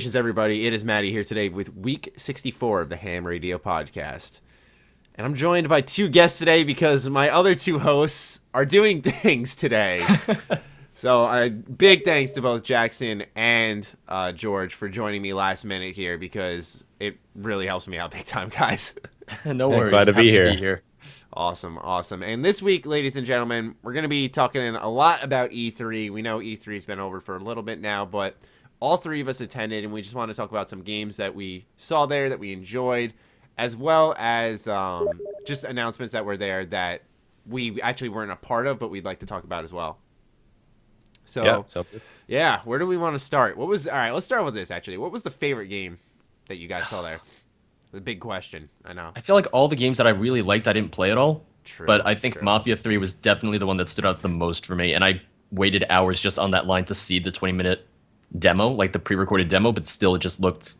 Congratulations, everybody. It is Matty here today with week 64 of the H.A.M Radio Podcast. And I'm joined by two guests today because my other two hosts are doing things today. So big thanks to both Jackson and George for joining me last minute here because it really helps me out big time, guys. No worries. Glad to be here. Awesome. And this week, ladies and gentlemen, we're going to be talking a lot about E3. We know E3's been over for a little bit now, but all three of us attended, and we just want to talk about some games that we saw there that we enjoyed, as well as just announcements that were there that we actually weren't a part of, but we'd like to talk about as well. So, yeah, sounds good. Yeah, where do we want to start? All right, let's start with this, actually. What was the favorite game that you guys saw there? The big question, I know. I feel like all the games that I really liked, I didn't play at all. True. But I think Mafia 3 was definitely the one that stood out the most for me, and I waited hours just on that line to see the 20-minute demo, like the pre-recorded demo, but still it just looked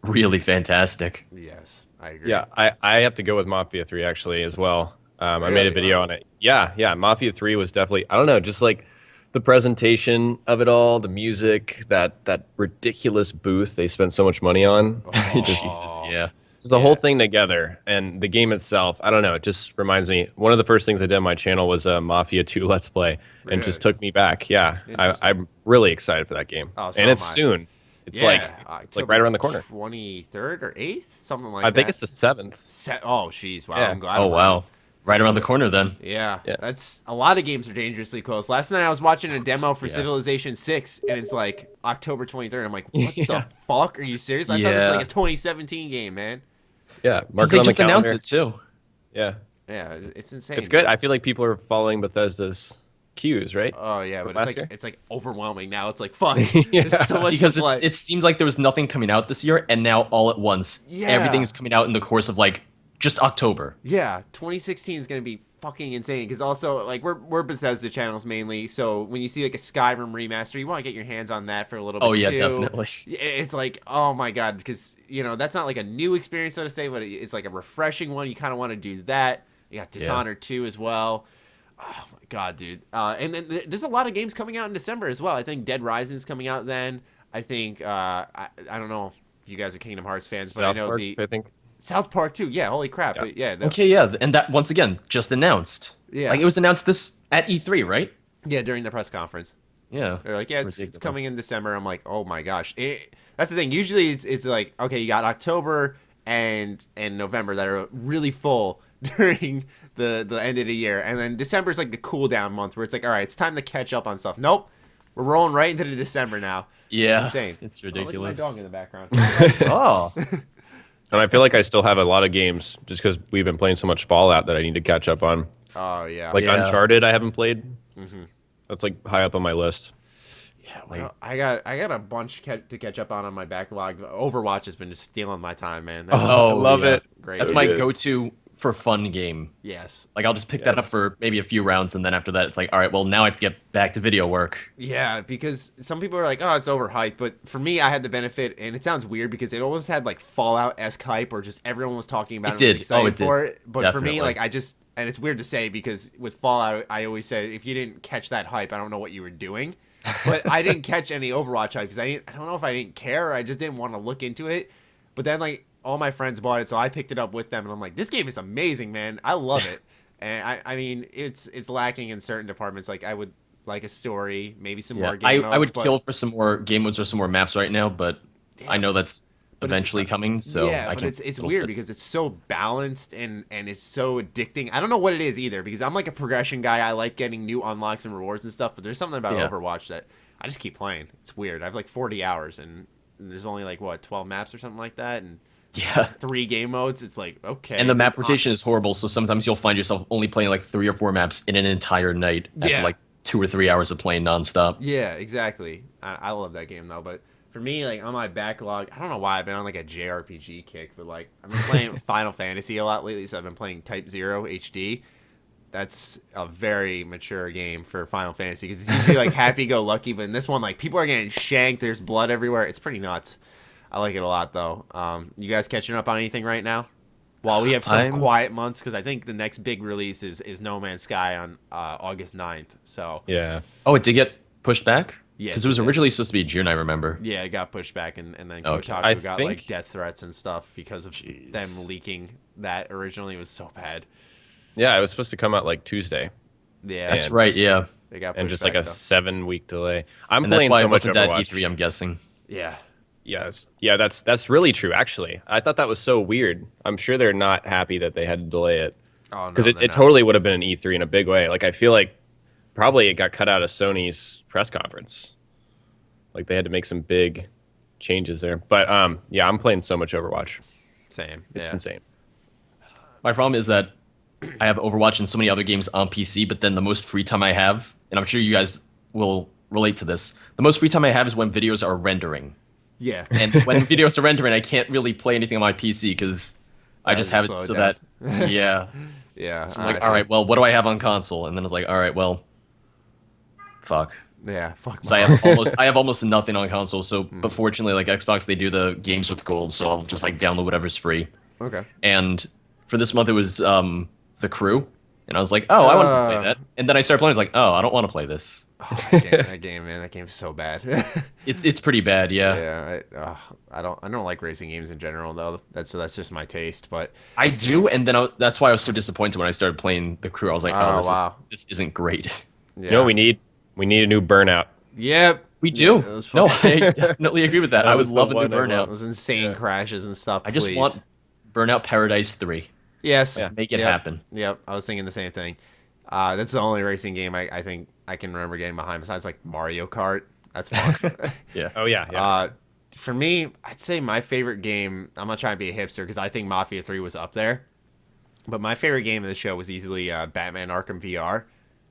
really fantastic. Yes, I agree. Yeah, I have to go with Mafia 3 actually as well. I made a video on it. Yeah, Mafia 3 was definitely, I don't know, just like the presentation of it all, the music, that ridiculous booth they spent so much money on. Just the whole thing together, and the game itself, I don't know, it just reminds me, one of the first things I did on my channel was a Mafia 2 Let's Play, and just took me back. Yeah, I'm really excited for that game. So and it's soon. It's like right around the corner. 23rd or 8th? Something like that. I think it's the 7th. Oh, jeez. Wow. Yeah. I'm glad. Oh, wow. Right around the corner, then. Yeah, that's a lot of games are dangerously close. Last night I was watching a demo for Civilization 6, and it's like October 23rd. I'm like, what the fuck? Are you serious? I thought this was like a 2017 game, man. Yeah, because they just announced it too. Yeah, it's insane. It's good. I feel like people are following Bethesda's cues, right? Oh yeah, but it's like overwhelming now. It's like fuck. Yeah. There's so much because it seems like there was nothing coming out this year, and now all at once, everything's coming out in the course of like just October. Yeah, 2016 is gonna be fucking insane. Because also like we're Bethesda channels mainly, so when you see like a Skyrim remaster, you want to get your hands on that for a little bit. Oh yeah, too. definitely. It's like, oh my god, because that's not like a new experience, so to say, but it's like a refreshing one. You kind of want to do that. You got Dishonored 2 as well. Oh my god, dude. And then there's a lot of games coming out in December as well. I think Dead Rising's coming out then. I think I don't know if you guys are Kingdom Hearts fans, but I know I think South Park too. Yeah, holy crap. Yeah. But and that once again just announced. Yeah, like it was announced this at E3, right? Yeah, during the press conference. Yeah, they're like, it's coming in December. I'm like, oh my gosh. That's the thing. Usually it's like, okay, you got October and November that are really full during the end of the year, and then December's like the cool down month where it's like, all right, it's time to catch up on stuff. Nope, we're rolling right into the December now. Yeah, it's insane. It's ridiculous. Oh, look at my dog in the background. Oh. And I feel like I still have a lot of games just because we've been playing so much Fallout that I need to catch up on. Oh yeah, like Uncharted I haven't played. Mm-hmm. That's like high up on my list. Yeah, well, I got a bunch to catch up on my backlog. Overwatch has been just stealing my time, man. I love it. Great. That's my go-to for fun game. Yes. Like I'll just pick that up for maybe a few rounds, and then after that, it's like, all right, well now I have to get back to video work. Yeah, because some people are like, oh, it's overhyped, but for me, I had the benefit, and it sounds weird because it almost had like Fallout-esque hype, or just everyone was talking about it. It did. Was excited for it. But Definitely. For me, like and it's weird to say because with Fallout, I always said if you didn't catch that hype, I don't know what you were doing. But I didn't catch any Overwatch hype because I don't know if I didn't care or I just didn't want to look into it. But then like all my friends bought it, so I picked it up with them, and I'm like, this game is amazing, man. I love it. And I mean, it's lacking in certain departments. Like I would like a story, maybe some more game modes. I would kill for some more game modes or some more maps right now, but I know that's eventually coming. So yeah, but it's weird because it's so balanced and is so addicting. I don't know what it is either because I'm like a progression guy. I like getting new unlocks and rewards and stuff, but there's something about Overwatch that I just keep playing. It's weird. I have like 40 hours and there's only like 12 maps or something like that, and 3 game modes. It's like, okay. And the map rotation is horrible, so sometimes you'll find yourself only playing like 3 or 4 maps in an entire night after like 2 or 3 hours of playing nonstop. Yeah, exactly. I love that game though, but for me, like on my backlog, I don't know why I've been on like a JRPG kick, but like I've been playing Final Fantasy a lot lately, so I've been playing Type 0 HD. That's a very mature game for Final Fantasy because it's usually like happy-go-lucky, but in this one, like people are getting shanked. There's blood everywhere. It's pretty nuts. I like it a lot though. You guys catching up on anything right now? While we have some quiet months, because I think the next big release is No Man's Sky on August 9th. So yeah. Oh, it did get pushed back? Yeah, Because it was originally supposed to be June, I remember. Yeah, it got pushed back, and then Okay. Kotaku I got think- like death threats and stuff because of them leaking that originally. It was so bad. Yeah, it was supposed to come out like Tuesday, Yeah, That's And- right, yeah. they got pushed and just back, like a though. 7-week delay. I'm And that's playing why so it much wasn't at Overwatch. E3, I'm guessing. Yeah, Yes. Yeah, that's really true. Actually, I thought that was so weird. I'm sure they're not happy that they had to delay it oh no, because they're it not. totally would have been an E3 in a big way. Like I feel like probably it got cut out of Sony's press conference. Like they had to make some big changes there. But yeah, I'm playing so much Overwatch. Same. It's Yeah. insane. My problem is that I have Overwatch and so many other games on PC, but then the most free time I have, and I'm sure you guys will relate to this, the most free time I have is when videos are rendering. Yeah. And when videos are rendering, I can't really play anything on my PC because I just have it slow it so down. that, yeah. Yeah. So I'm like, all right, well, what do I have on console? And then it's like, all right, well, fuck. Yeah. Fuck. So I have almost nothing on console. So, but fortunately, like Xbox, they do the games with gold, so I'll just like download whatever's free. Okay. And for this month, it was The Crew, and I was like, oh, I wanted to play that. And then I started playing. I was like, oh, I don't want to play this. Oh, that game, man. That game's so bad. It's pretty bad, yeah. Yeah. I don't like racing games in general, though. That's just my taste. But I do, and then that's why I was so disappointed when I started playing The Crew. I was like, Oh, oh, wow. this isn't great. yeah. You know what we need? We need a new Burnout. Yep. We do. Yeah, it was No, fucking- I definitely agree with that. I would was the love a new one I Burnout. Those insane crashes and stuff. I just please. want Burnout Paradise 3. Yes. Make it Yep. happen. Yep. I was thinking the same thing. That's the only racing game I think I can remember getting behind besides like Mario Kart. That's fun. Yeah. Oh yeah, yeah. For me, I'd say my favorite game. I'm not trying to be a hipster because I think Mafia 3 was up there, but my favorite game of the show was easily Batman Arkham VR.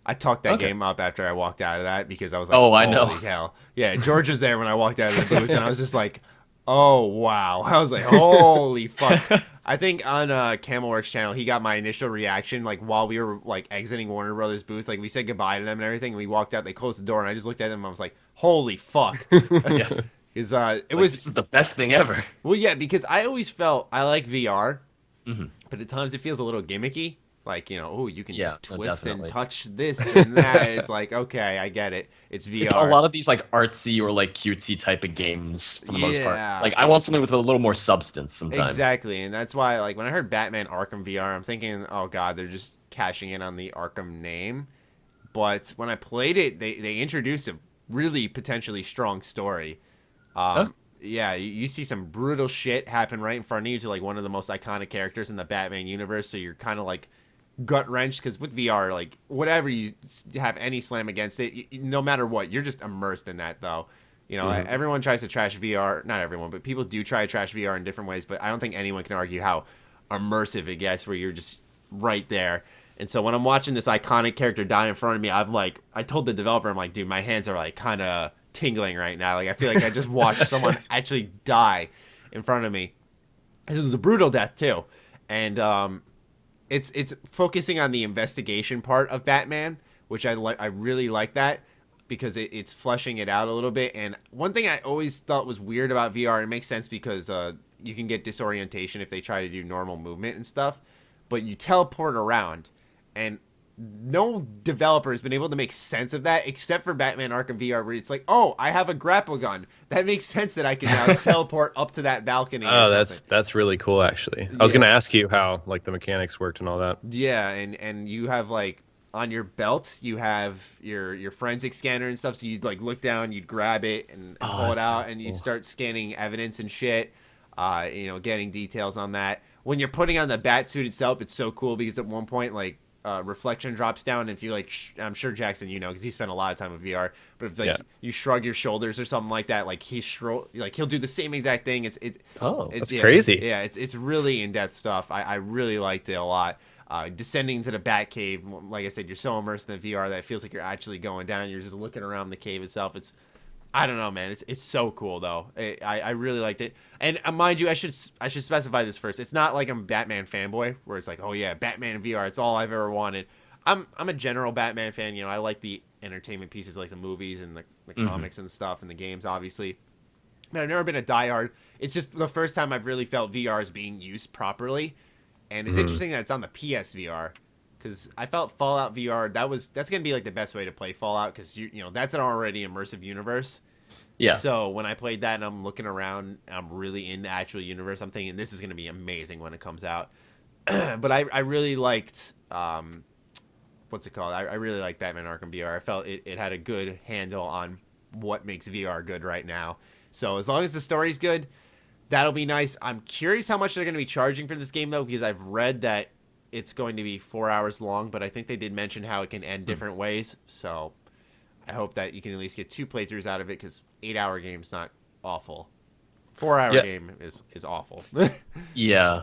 I talked that Okay. game up after I walked out of that because I was like, Oh, I know. holy hell. Yeah, George was there when I walked out of the booth, and I was just like, oh, wow. I was like, holy fuck. I think on Camelworks channel, he got my initial reaction, like, while we were, like, exiting Warner Brothers booth. Like, we said goodbye to them and everything, and we walked out, they closed the door, and I just looked at them, and I was like, holy fuck. Yeah. Because It was this is the best thing ever. well, yeah, because I always felt I like VR, Mm-hmm. but at times it feels a little gimmicky. Like, you know, oh, you can Yeah, no, twist and definitely. touch this and that. It's like, okay, I get it. It's VR. A lot of these like artsy or like cutesy type of games for the most part. Yeah. It's like I want something with a little more substance sometimes. Exactly, and that's why, like, when I heard Batman Arkham VR, I'm thinking, oh god, they're just cashing in on the Arkham name. But when I played it, they introduced a really potentially strong story. Yeah, you see some brutal shit happen right in front of you to like one of the most iconic characters in the Batman universe. So you're kind of like gut wrenched because with VR, like whatever you have any slam against it, no matter what, you're just immersed in that though. You know, everyone tries to trash VR. Not everyone, but people do try to trash VR in different ways. But I don't think anyone can argue how immersive it gets, where you're just right there. And so when I'm watching this iconic character die in front of me, I'm like, I told the developer, I'm like, dude, my hands are like kind of tingling right now. Like I feel like I just watched someone actually die in front of me. This was a brutal death too, and it's focusing on the investigation part of Batman, which I really like that because it's fleshing it out a little bit. And one thing I always thought was weird about VR, it makes sense because you can get disorientation if they try to do normal movement and stuff, but you teleport around, and no developer has been able to make sense of that except for Batman Arkham VR, where it's like, oh, I have a grapple gun. That makes sense that I can now teleport up to that balcony. Oh, or something. that's really cool actually. I was Yeah. gonna ask you how like the mechanics worked and all that. Yeah, and you have like on your belt, you have your forensic scanner and stuff. So you'd like look down, you'd grab it and pull it that's out, so and you'd cool. start scanning evidence and shit. You know, getting details on that. When you're putting on the bat suit itself, it's so cool because at one point, like, reflection drops down. And if you like, I'm sure Jackson, you know, because you spent a lot of time with VR. But if like Yeah. you shrug your shoulders or something like that, like he'll do the same exact thing. It's That's crazy. Yeah, it's really in depth stuff. I really liked it a lot. Descending into the bat cave, like I said, you're so immersed in the VR that it feels like you're actually going down. You're just looking around the cave itself. I don't know, man. It's so cool though. I really liked it. And mind you, I should specify this first. It's not like I'm a Batman fanboy where it's like, oh yeah, Batman in VR. It's all I've ever wanted. I'm a general Batman fan. You know, I like the entertainment pieces, like the movies and the comics and stuff and the games, obviously. But I've never been a diehard. It's just the first time I've really felt VR is being used properly. And it's interesting that it's on the PSVR because I felt Fallout VR that's gonna be like the best way to play Fallout, because you know that's an already immersive universe. Yeah. So when I played that and I'm looking around, and I'm really in the actual universe. I'm thinking this is gonna be amazing when it comes out. But I really liked what's it called? I really like Batman Arkham VR. I felt it had a good handle on what makes VR good right now. So as long as the story's good, that'll be nice. I'm curious how much they're going to be charging for this game, though, because I've read that it's going to be 4 hours long, but I think they did mention how it can end different ways. So I hope that you can at least get 2 playthroughs out of it, because 8-hour game's not awful. 4-hour game is awful. Yeah.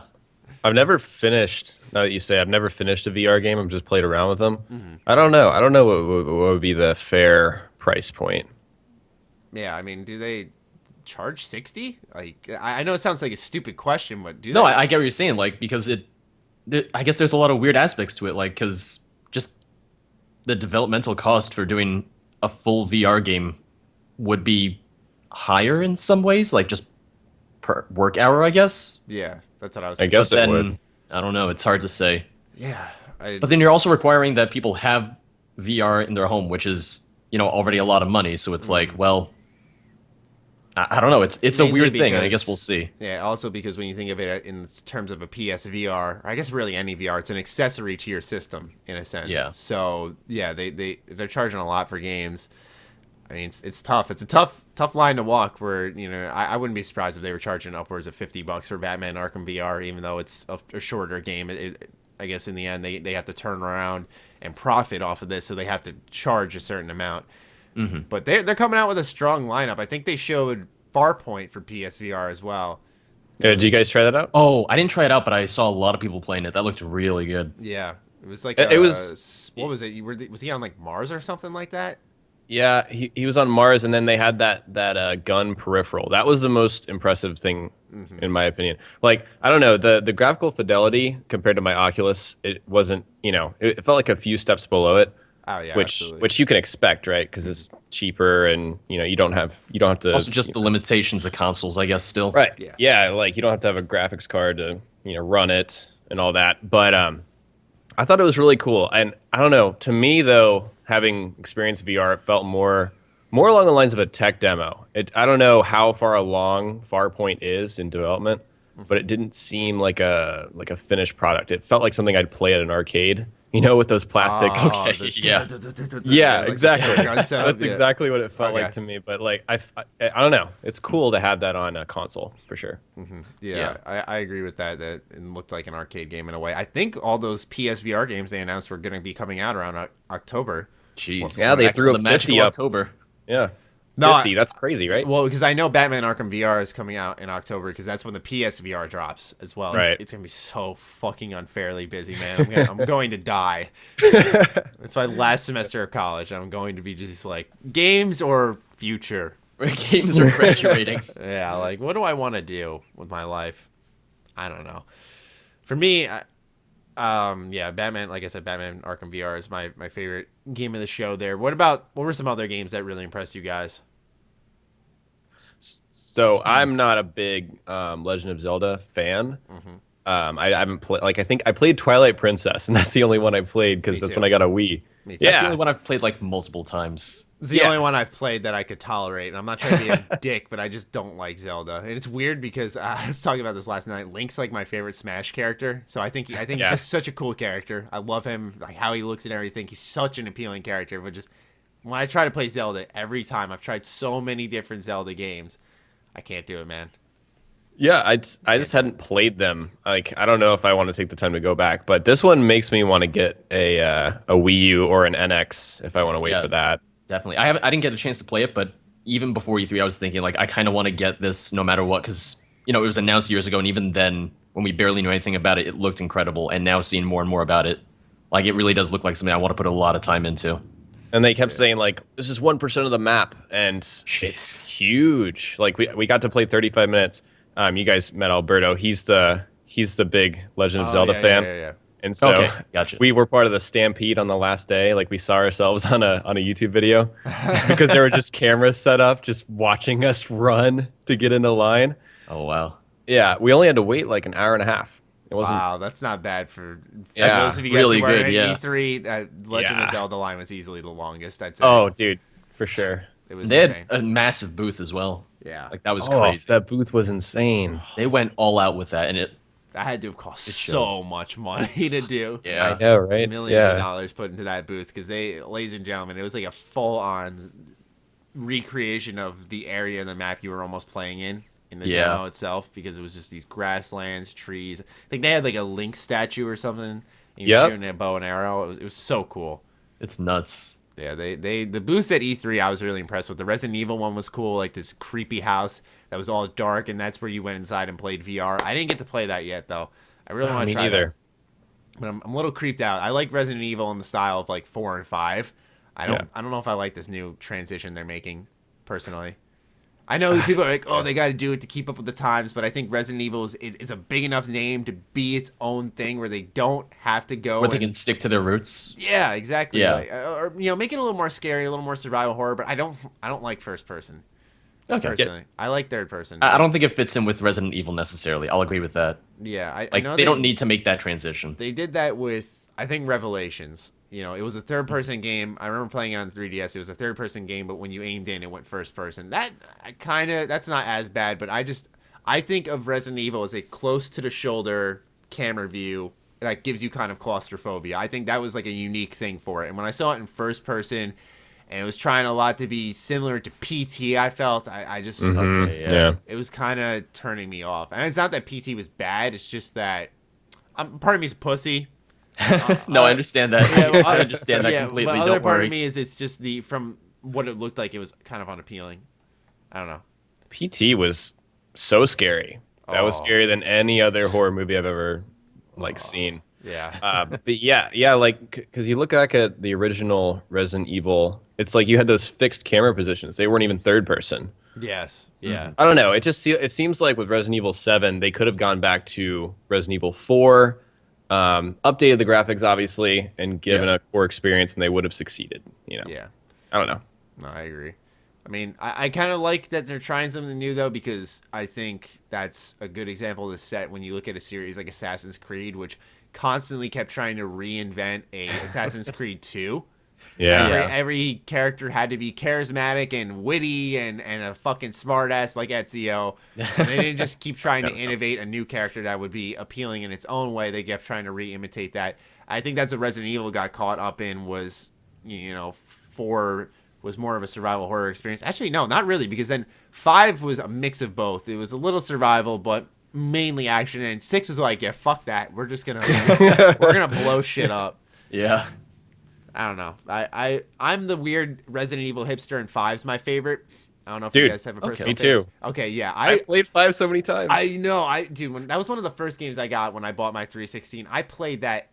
I've never finished. Now that you say, I've never finished a VR game. I've just played around with them. Mm-hmm. I don't know. I don't know what would be the fair price point. Yeah, I mean, do they charge 60? Like, I know it sounds like a stupid question, but do No, they? I get what you're saying. Like, because I guess there's a lot of weird aspects to it. Like, because just the developmental cost for doing a full VR game would be higher in some ways. Like, just per work hour, I guess. Yeah, that's what I was I thinking. guess it would. I don't know. It's hard to say. Yeah. But then you're also requiring that people have VR in their home, which is, already a lot of money. So it's like, well, I don't know. It's a weird thing, and I guess we'll see. Yeah, also because when you think of it in terms of a PSVR, or I guess really any VR, it's an accessory to your system in a sense. Yeah. So yeah, they're charging a lot for games. I mean, it's tough. It's a tough line to walk. Where I wouldn't be surprised if they were charging upwards of $50 for Batman Arkham VR, even though it's a shorter game. I guess in the end they have to turn around and profit off of this, so they have to charge a certain amount. Mm-hmm. But they're coming out with a strong lineup. I think they showed Farpoint for PSVR as well. Did you guys try that out? Oh, I didn't try it out, but I saw a lot of people playing it. That looked really good. Yeah, it was like it was. What was it? Was he on like Mars or something like that? Yeah, he was on Mars, and then they had that gun peripheral. That was the most impressive thing, in my opinion. Like, I don't know, the graphical fidelity compared to my Oculus, it wasn't, it felt like a few steps below it. Oh yeah, which you can expect, right? Because it's cheaper, and you don't have to. Also, just the limitations of consoles, I guess. Still, right? Yeah, like you don't have to have a graphics card to run it and all that. But I thought it was really cool, and I don't know. To me, though, having experienced VR, it felt more along the lines of a tech demo. I don't know how far along Farpoint is in development, but it didn't seem like a finished product. It felt like something I'd play at an arcade. With those plastic. Yeah, exactly. That's exactly what it felt like to me. But like, I don't know. It's cool to have that on a console for sure. Mm-hmm. Yeah. I agree with that. That it looked like an arcade game in a way. I think all those PSVR games they announced were going to be coming out around October. Jeez. Yeah, they threw a the magical 50 up. October. Yeah. No, 50, that's crazy, right? Well, because I know Batman Arkham VR is coming out in October, because that's when the PSVR drops as well. Right. It's going to be so fucking unfairly busy, man. I'm going to die. It's my last semester of college. I'm going to be just like, games or future? Games are graduating. Yeah, like, what do I want to do with my life? I don't know. For me, Batman, like I said, Batman Arkham VR is my favorite game of the show there. What were some other games that really impressed you guys? So I'm not a big Legend of Zelda fan. Mm-hmm. I haven't played. Like, I think I played Twilight Princess, and that's the only one I played because that's when I got a Wii. Me too. That's the only one I've played like multiple times. It's the only one I've played that I could tolerate, and I'm not trying to be a dick, but I just don't like Zelda. And it's weird because I was talking about this last night. Link's like my favorite Smash character, so I think he's just such a cool character. I love him, like how he looks and everything. He's such an appealing character, but just when I try to play Zelda, every time I've tried so many different Zelda games, I can't do it, man. Yeah, I just hadn't played them. Like, I don't know if I want to take the time to go back, but this one makes me want to get a Wii U or an NX if I want to wait for that. Definitely. I didn't get a chance to play it, but even before E3, I was thinking, like, I kind of want to get this no matter what, because, it was announced years ago, and even then, when we barely knew anything about it, it looked incredible, and now seeing more and more about it, like, it really does look like something I want to put a lot of time into. And they kept saying, like, this is 1% of the map, and it's huge. Like, we got to play 35 minutes. You guys met Alberto. He's the big Legend of Zelda fan. Yeah. And so gotcha. We were part of the stampede on the last day. Like, we saw ourselves on a YouTube video because there were just cameras set up just watching us run to get in the line. Oh, wow. Yeah, we only had to wait like an hour and a half. It wasn't. Wow, that's not bad for Yeah, those of you guys really who were good, at yeah. E3. Legend of Yeah. Zelda line was easily the longest, I'd say. Oh, dude, for sure. It was They insane. had a massive booth as well. Yeah. Like that was Oh, crazy. that booth was insane. They went all out with that, and it. That had to have cost showed. so much money to do. Yeah. I know, right? Millions yeah. of dollars put into that booth because ladies and gentlemen, it was like a full-on recreation of the area in the map you were almost playing in the demo itself, because it was just these grasslands, trees. I think they had like a Link statue or something. And you were shooting a bow and arrow. It was so cool. It's nuts. Yeah, the booths at E3 I was really impressed with. The Resident Evil one was cool, like this creepy house that was all dark, and that's where you went inside and played VR. I didn't get to play that yet though. I really want to try that. But I'm a little creeped out. I like Resident Evil in the style of like 4 and 5. I don't know if I like this new transition they're making personally. I know that people are like, oh, they got to do it to keep up with the times, but I think Resident Evil is a big enough name to be its own thing where they don't have to go. Where they can stick to their roots. Yeah, exactly. Yeah. Like, or make it a little more scary, a little more survival horror. But I don't like first person. Okay. Personally, I like third person. I don't think it fits in with Resident Evil necessarily. I'll agree with that. Yeah, I Like know they don't need to make that transition. They did that with, I think, Revelations. It was a third-person game. I remember playing it on 3DS. It was a third-person game, but when you aimed in, it went first-person. That's not as bad, but I think of Resident Evil as a close-to-the-shoulder camera view that gives you kind of claustrophobia. I think that was like a unique thing for it. And when I saw it in first-person, and it was trying a lot to be similar to PT, I felt, I just, Okay, yeah. it was kind of turning me off. And it's not that PT was bad. It's just that part of me is a pussy. No, I understand that. Yeah, I understand that completely. But Don't other part worry. of me is it's just from what it looked like, it was kind of unappealing. I don't know. PT was so scary. That was scarier than any other horror movie I've ever seen. Yeah. But yeah, like because you look back at the original Resident Evil, it's like you had those fixed camera positions. They weren't even third person. Yes. Yeah. I don't know. It seems like with Resident Evil 7, they could have gone back to Resident Evil 4, updated the graphics obviously, and given a core experience, and they would have succeeded. Yeah. I don't know. No, I agree. I mean, I kind of like that they're trying something new, though, because I think that's a good example to set when you look at a series like Assassin's Creed, which constantly kept trying to reinvent a Assassin's Creed 2. Yeah. Every character had to be charismatic and witty and a fucking smartass like Ezio. And they didn't just keep trying to innovate a new character that would be appealing in its own way. They kept trying to re-imitate that. I think that's what Resident Evil got caught up in was, 4 was more of a survival horror experience. Actually, no, not really, because then 5 was a mix of both. It was a little survival, but mainly action. And 6 was like, yeah, fuck that. We're just gonna blow shit up. Yeah. I don't know. I'm the weird Resident Evil hipster, and 5's my favorite. I don't know if you guys have a personal me too. Okay, yeah. I played 5 so many times. I know. That was one of the first games I got when I bought my 316. I played that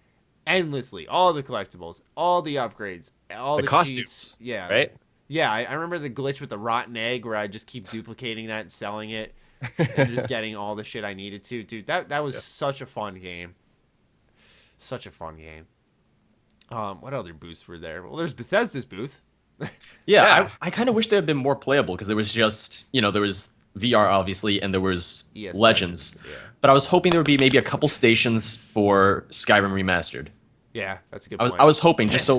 endlessly. All the collectibles, all the upgrades, all the costumes. cheats. Yeah. Right? Yeah, I remember the glitch with the rotten egg where I just keep duplicating that and selling it and just getting all the shit I needed to. Dude, that was such a fun game. Such a fun game. What other booths were there? Well, there's Bethesda's booth. Yeah. I kind of wish they had been more playable because there was just, there was VR obviously and there was ES Legends. Yeah. But I was hoping there would be maybe a couple stations for Skyrim Remastered. Yeah, that's a good point. I was hoping just so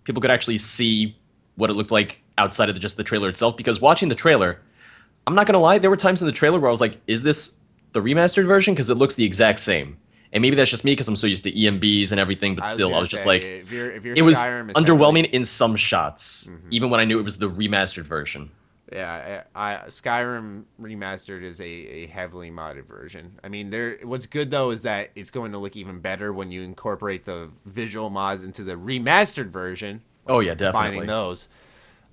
people could actually see what it looked like outside of just the trailer itself, because watching the trailer, I'm not going to lie, there were times in the trailer where I was like, is this the remastered version? Because it looks the exact same. And maybe that's just me because I'm so used to EMBs and everything, but still, I was just like, if you're it was Skyrim, underwhelming in some shots, even when I knew it was the remastered version. Yeah, Skyrim Remastered is a heavily modded version. I mean, what's good though is that it's going to look even better when you incorporate the visual mods into the remastered version. Oh yeah, definitely. Combining those.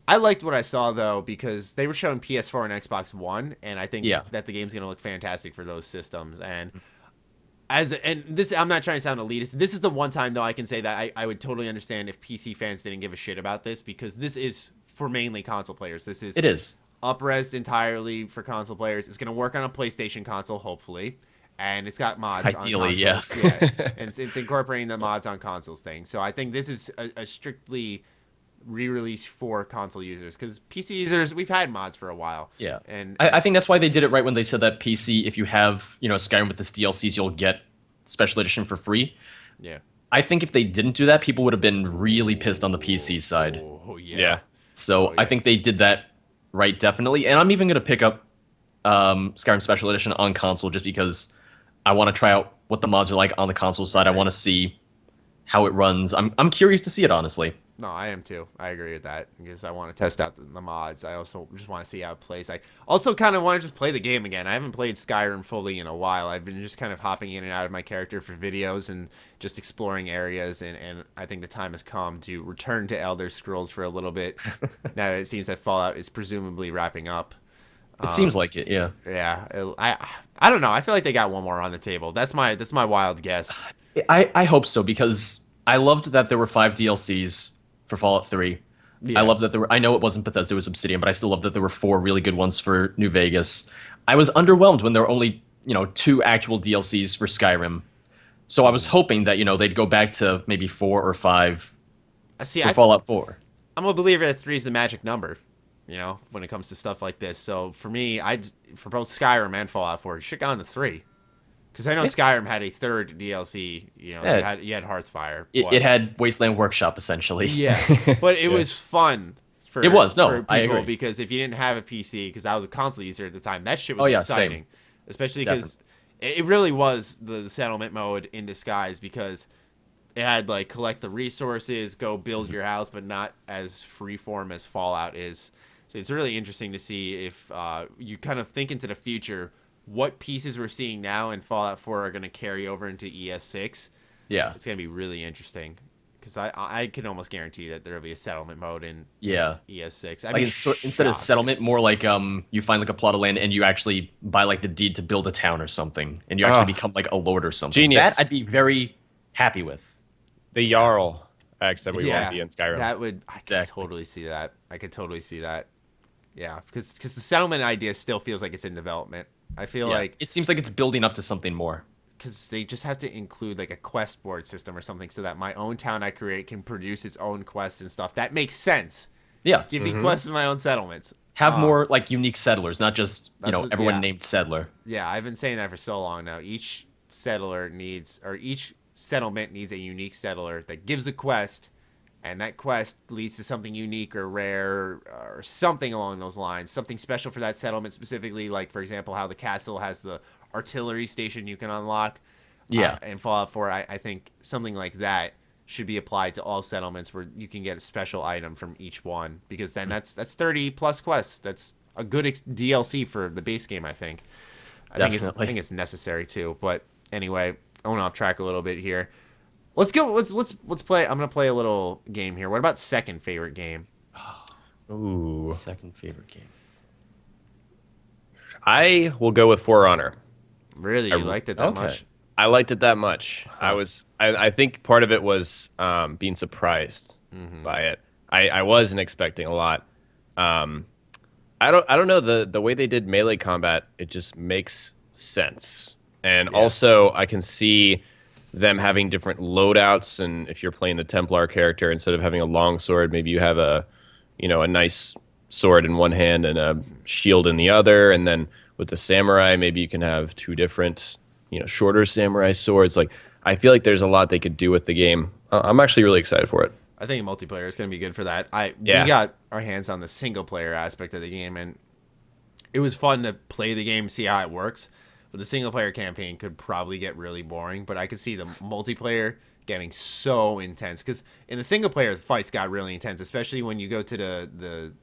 I liked what I saw though because they were showing PS4 and Xbox One, and I think that the game's going to look fantastic for those systems. And I'm not trying to sound elitist. This is the one time though I can say that I would totally understand if PC fans didn't give a shit about this, because this is for mainly console players. It is up-resed entirely for console players. It's going to work on a PlayStation console, hopefully, and it's got mods. Ideally, on consoles. Yeah. And it's incorporating the mods on consoles thing. So I think this is a strictly re-release for console users, because PC users, we've had mods for a while. Yeah, and I think that's why they did it right when they said that PC, if you have Skyrim with this DLCs, you'll get special edition for free. Yeah. I think if they didn't do that, people would have been really pissed on the PC side. Oh yeah. Yeah. So I think they did that right, definitely. And I'm even going to pick up Skyrim Special Edition on console just because I want to try out what the mods are like on the console side. I want to see how it runs. I'm curious to see it, honestly. No, I am too. I agree with that because I want to test out the mods. I also just want to see how it plays. I also kind of want to just play the game again. I haven't played Skyrim fully in a while. I've been just kind of hopping in and out of my character for videos and just exploring areas. And I think the time has come to return to Elder Scrolls for a little bit. Now that it seems that Fallout is presumably wrapping up. It seems like it, yeah. Yeah, I don't know. I feel like they got one more on the table. That's my wild guess. I hope so because I loved that there were 5 DLCs for Fallout 3. Yeah. I love that I know it wasn't Bethesda, it was Obsidian, but I still love that there were 4 really good ones for New Vegas. I was underwhelmed when there were only, 2 actual DLCs for Skyrim. So I was hoping that, they'd go back to maybe 4 or 5 for Fallout 4. I'm a believer that 3 is the magic number, when it comes to stuff like this. So for me, for both Skyrim and Fallout 4, you should go on to 3. Because I know Skyrim had a 3rd DLC, you had Hearthfire. It had Wasteland Workshop, essentially. Yeah, but it was fun for I people agree. because if you didn't have a PC, because I was a console user at the time, that shit was exciting. Same. Especially because it really was the settlement mode in disguise because it had, collect the resources, go build your house, but not as freeform as Fallout is. So it's really interesting to see if you kind of think into the future what pieces we're seeing now in Fallout 4 are going to carry over into ES6. Yeah. It's going to be really interesting because I can almost guarantee that there will be a settlement mode in ES6. Instead of settlement, more like you find a plot of land and you actually buy the deed to build a town or something, and you actually become a lord or something. Genius. That I'd be very happy with. The Jarl that we want to be in Skyrim. I could totally see that. I could totally see that. Yeah, because the settlement idea still feels like it's in development. I feel like it seems like it's building up to something more. Because they just have to include a quest board system or something so that my own town I create can produce its own quests and stuff. That makes sense. Yeah. Give me quests in my own settlements. Have more unique settlers, not just everyone named settler. Yeah, I've been saying that for so long now. Each settlement needs a unique settler that gives a quest, and that quest leads to something unique or rare or something along those lines. Something special for that settlement specifically, like, for example, how the castle has the artillery station you can unlock. Yeah. In Fallout 4, I think something like that should be applied to all settlements where you can get a special item from each one. Because then that's 30-plus quests. That's a good DLC for the base game, I think. I think it's necessary, too. But anyway, I went off track a little bit here. Let's go. Let's play. I'm gonna play a little game here. What about second favorite game? Ooh, second favorite game. I will go with For Honor. Really, you liked it that much? I liked it that much. I think part of it was being surprised by it. I wasn't expecting a lot. I don't know, the way they did melee combat, it just makes sense. And also I can see them having different loadouts, and if you're playing the Templar character, instead of having a long sword, maybe you have a nice sword in one hand and a shield in the other, and then with the samurai, maybe you can have 2 different, shorter samurai swords. I feel like there's a lot they could do with the game. I'm actually really excited for it. I think multiplayer is going to be good for that. We got our hands on the single player aspect of the game, and it was fun to play the game, see how it works. But the single player campaign could probably get really boring. But I could see the multiplayer getting so intense, because in the single player, the fights got really intense, especially when you go to the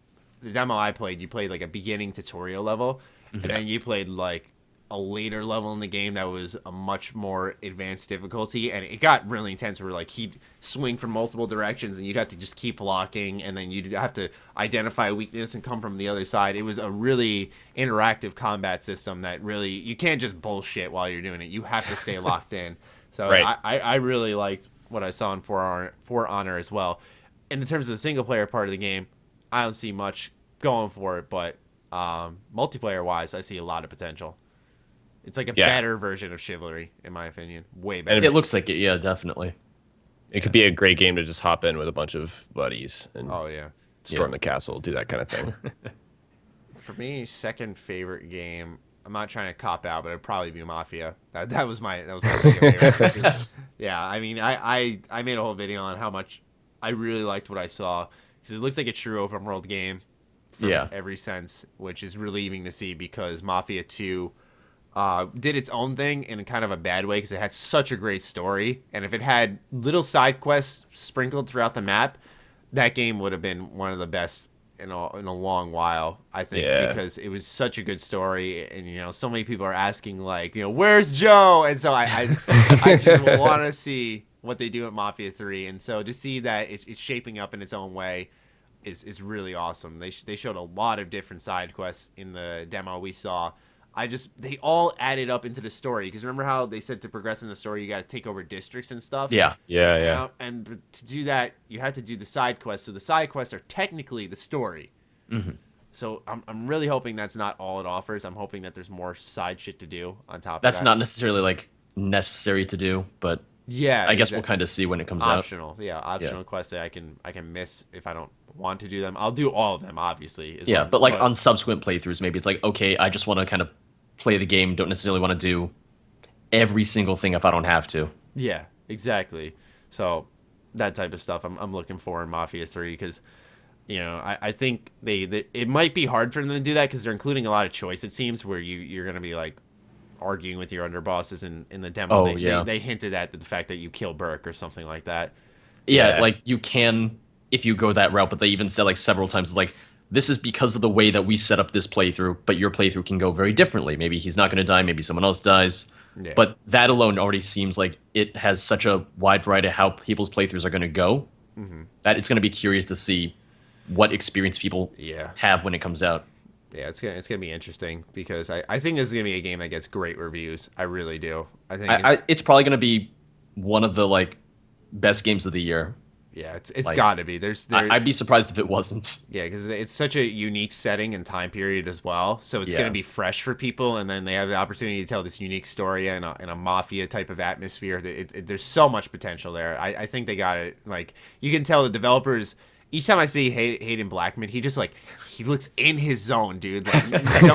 demo I played. You played a beginning tutorial level, and then you played a later level in the game that was a much more advanced difficulty, and it got really intense where he'd swing from multiple directions and you'd have to just keep blocking, and then you'd have to identify a weakness and come from the other side. It was a really interactive combat system that really, you can't just bullshit while you're doing it. You have to stay locked in. So right. I really liked what I saw in For Honor as well. And in terms of the single player part of the game, I don't see much going for it, but multiplayer wise, I see a lot of potential. It's a better version of Chivalry, in my opinion. Way better. And it looks like it, yeah, definitely. It could be a great game to just hop in with a bunch of buddies and storm the castle, do that kind of thing. For me, second favorite game, I'm not trying to cop out, but it'd probably be Mafia. That was my second favorite. Yeah, I mean, I made a whole video on how much I really liked what I saw because it looks like a true open world game from every sense, which is relieving to see because Mafia 2 did its own thing in kind of a bad way because it had such a great story, and if it had little side quests sprinkled throughout the map, that game would have been one of the best in a long while, I think, because it was such a good story, and so many people are asking like, where's Joe? And so I just want to see what they do at Mafia 3, and so to see that it's shaping up in its own way is really awesome. They showed a lot of different side quests in the demo we saw. They all added up into the story because remember how they said to progress in the story you got to take over districts and stuff. Yeah. And to do that you had to do the side quests. So the side quests are technically the story. Mm-hmm. So I'm really hoping that's not all it offers. I'm hoping that there's more side shit to do on top of that. That's not necessarily like necessary to do, but I guess we'll kind of see when it comes optional. Optional quests that I can miss if I don't want to do them. I'll do all of them, obviously. But like on subsequent playthroughs, maybe it's like, okay, I just want to kind of play the game, don't necessarily want to do every single thing if I don't have to. Yeah, exactly. So that type of stuff I'm looking for in Mafia 3 because, I think it might be hard for them to do that because they're including a lot of choice, it seems, where you're going to be like arguing with your underbosses in the demo. They hinted at the fact that you kill Burke or something like that. Yeah, like you can if you go that route, but they even said like several times, it's like, this is because of the way that we set up this playthrough, but your playthrough can go very differently. Maybe he's not going to die, maybe someone else dies. Yeah. But that alone already seems like it has such a wide variety of how people's playthroughs are going to go, that it's going to be curious to see what experience people have when it comes out. Yeah, it's gonna be interesting because I think this is gonna be a game that gets great reviews. I really do. I think it's probably gonna be one of the like best games of the year. Yeah, it's like, got to be. I'd be surprised if it wasn't. Yeah, because it's such a unique setting and time period as well. So it's going to be fresh for people, and then they have the opportunity to tell this unique story in a mafia type of atmosphere. There's so much potential there. I think they got it. Like, you can tell the developers. Each time I see Hayden Blackman, he just he looks in his zone, dude.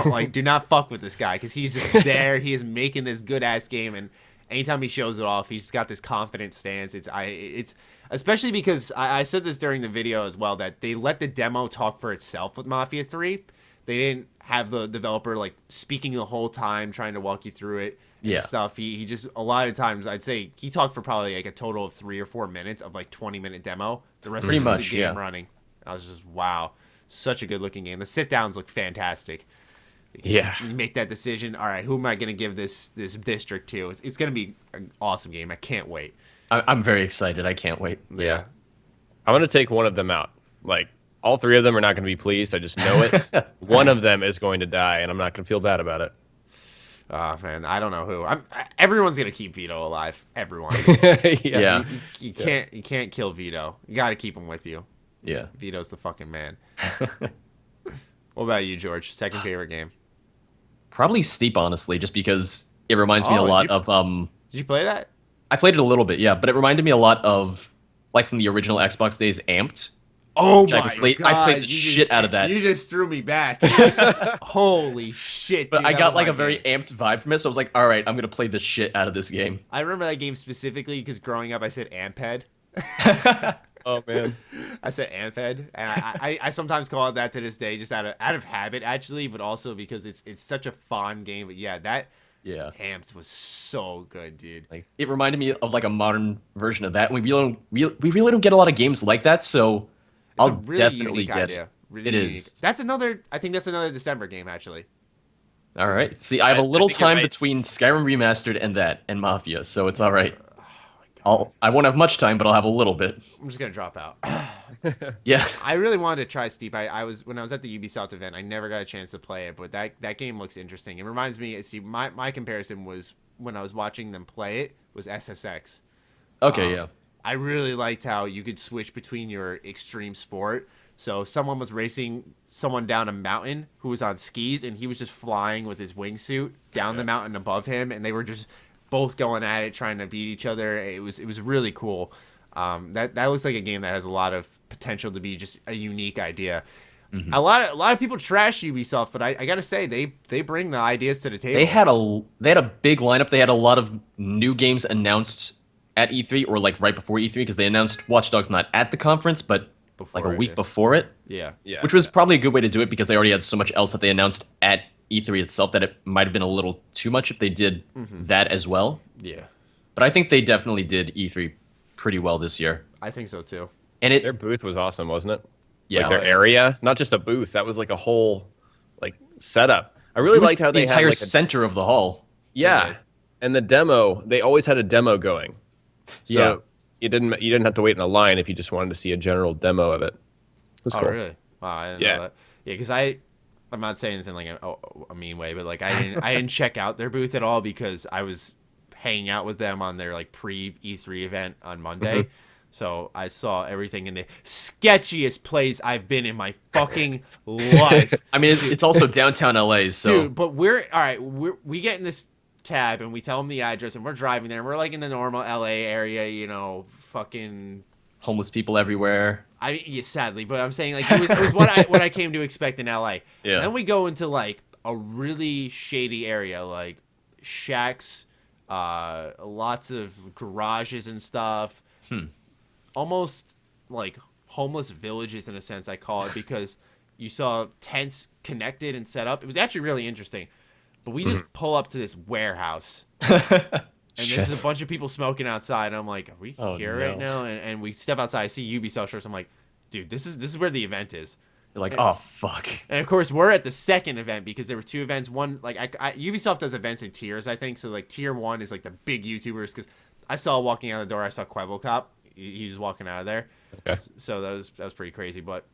Like, do not fuck with this guy because he's just there. He is making this good ass game, and anytime he shows it off, he's just got this confident stance. It's especially because I said this during the video as well, that they let the demo talk for itself with Mafia 3. They didn't have the developer speaking the whole time, trying to walk you through it and stuff. He just, a lot of times, I'd say he talked for probably a total of 3 or 4 minutes of 20-minute demo. The rest was just the game running. I was just, wow, such a good looking game. The sit downs look fantastic. Yeah, you make that decision. All right, who am I going to give this district to? It's going to be an awesome game. I can't wait. I'm very excited. I can't wait. Yeah. I'm going to take one of them out. All 3 of them are not going to be pleased. I just know it. One of them is going to die, and I'm not going to feel bad about it. Oh, man, I don't know who. Everyone's going to keep Vito alive. Everyone. You can't kill Vito. You got to keep him with you. Yeah. Vito's the fucking man. What about you, George? Second favorite game? Probably Steep, honestly, just because it reminds me a lot of... Did you play that? I played it a little bit, yeah, but it reminded me a lot of, from the original Xbox days, Amped. Oh my god! I played the shit out of that. You just threw me back. Holy shit! But dude, I got a very amped vibe from it, so I was like, all right, I'm gonna play the shit out of this game. I remember that game specifically because growing up, I said Amped. Oh man, I said Amped, and I sometimes call it that to this day, just out of habit, actually, but also because it's such a fun game. But yeah, Amped was so good, dude. It reminded me of a modern version of that. And we really don't get a lot of games like that, so I'll really definitely get idea. it. Really it unique. is. I think that's another December game, actually. All right. See, I have a little time between Skyrim Remastered and Mafia, so it's all right. I won't have much time, but I'll have a little bit. I'm just gonna drop out. Yeah. I really wanted to try Steep. When I was at the Ubisoft event, I never got a chance to play it, but that game looks interesting. It reminds me. See, my comparison was when I was watching them play it was SSX. Okay. Yeah. I really liked how you could switch between your extreme sport. So someone was racing someone down a mountain who was on skis, and he was just flying with his wingsuit down the mountain above him, and they were just both going at it, trying to beat each other. It was really cool. That looks like a game that has a lot of potential to be just a unique idea. A lot of people trash Ubisoft, but I gotta say they bring the ideas to the table. They had a big lineup. They had a lot of new games announced at E3 or like right before E3 because they announced Watch Dogs not at the conference, but Before like a it, week yeah. before it. Yeah. Which was probably a good way to do it because they already had so much else that they announced at E3 itself that it might have been a little too much if they did that as well. Yeah. But I think they definitely did E3 pretty well this year. I think so too. And Their booth was awesome, wasn't it? Yeah. Like their area, not just a booth. That was like a whole like setup. I really liked how the they entire had like center of the hall. yeah, and the demo. They always had a demo going. So you didn't have to wait in a line if you just wanted to see a general demo of it. It was cool. Really? Wow, I didn't know that. Yeah, because I'm not saying this in like a mean way, but like I didn't check out their booth at all because I was hanging out with them on their like pre E3 event on Monday. So I saw everything in the sketchiest place I've been in my fucking life. I mean, it's also downtown LA, so Dude, but we get in this cab and we tell them the address and we're driving there and we're like in the normal LA area, you know, fucking homeless people everywhere. I mean, yeah, sadly, but I'm saying like it was what I came to expect in LA. Yeah. And then we go into like a really shady area, like shacks, lots of garages and stuff. Almost like homeless villages in a sense, I call it, because you saw tents connected and set up. It was actually really interesting. But we just pull up to this warehouse. And there's a bunch of people smoking outside. And I'm like, are we here right now? And we step outside. I see Ubisoft shirts. I'm like, dude, this is where the event is. You're like, oh, fuck. And, of course, we're at the second event because there were two events. One, like, Ubisoft does events in tiers, I think. So, like, tier 1 is, like, the big YouTubers. Because I saw walking out the door, I saw Quibble Cop. He was walking out of there. Okay. So that was pretty crazy. But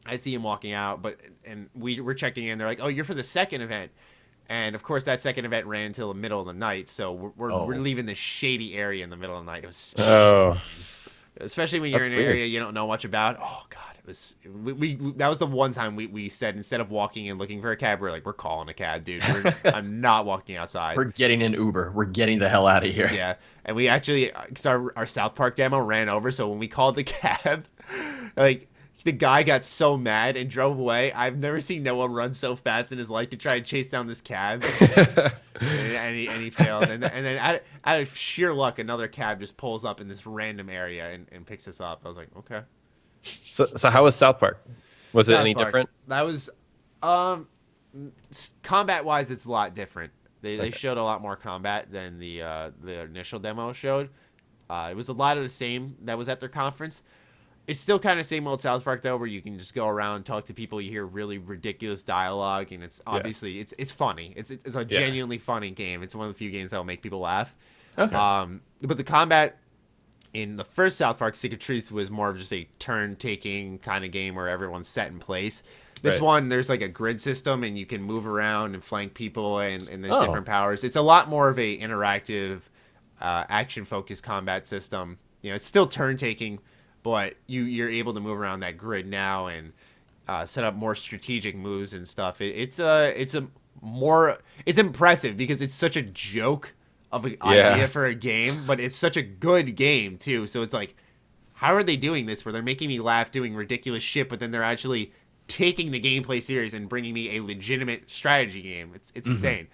I see him walking out. And we're checking in. They're like, oh, you're for the second event. And, of course, that second event ran until the middle of the night. So we're leaving this shady area in the middle of the night. It was especially when you're in an area you don't know much about. Oh, God. It was that was the one time we said, instead of walking and looking for a cab, we're calling a cab, dude. I'm not walking outside. We're getting an Uber. We're getting the hell out of here. Yeah. And we actually, our South Park demo ran over. So when we called the cab, like, the guy got so mad and drove away. I've never seen Noah run so fast in his life to try and chase down this cab. and he failed. And then out of sheer luck, another cab just pulls up in this random area and picks us up. I was like, okay. So how was South Park? Was it any South Park, different? That was, combat-wise, it's a lot different. They showed a lot more combat than the initial demo showed. It was a lot of the same that was at their conference. It's still kind of same old South Park, though, where you can just go around, talk to people, you hear really ridiculous dialogue, and it's obviously it's funny. It's a genuinely funny game. It's one of the few games that will make people laugh. Okay. But the combat in the first South Park, Stick of Truth, was more of just a turn-taking kind of game where everyone's set in place. This one, there's like a grid system, and you can move around and flank people, and there's different powers. It's a lot more of a interactive, action-focused combat system. You know, it's still turn-taking, but you're able to move around that grid now and set up more strategic moves and stuff. It's impressive because it's such a joke of an idea for a game, but it's such a good game too. So it's like, how are they doing this where they're making me laugh doing ridiculous shit, but then they're actually taking the gameplay serious and bringing me a legitimate strategy game? It's insane.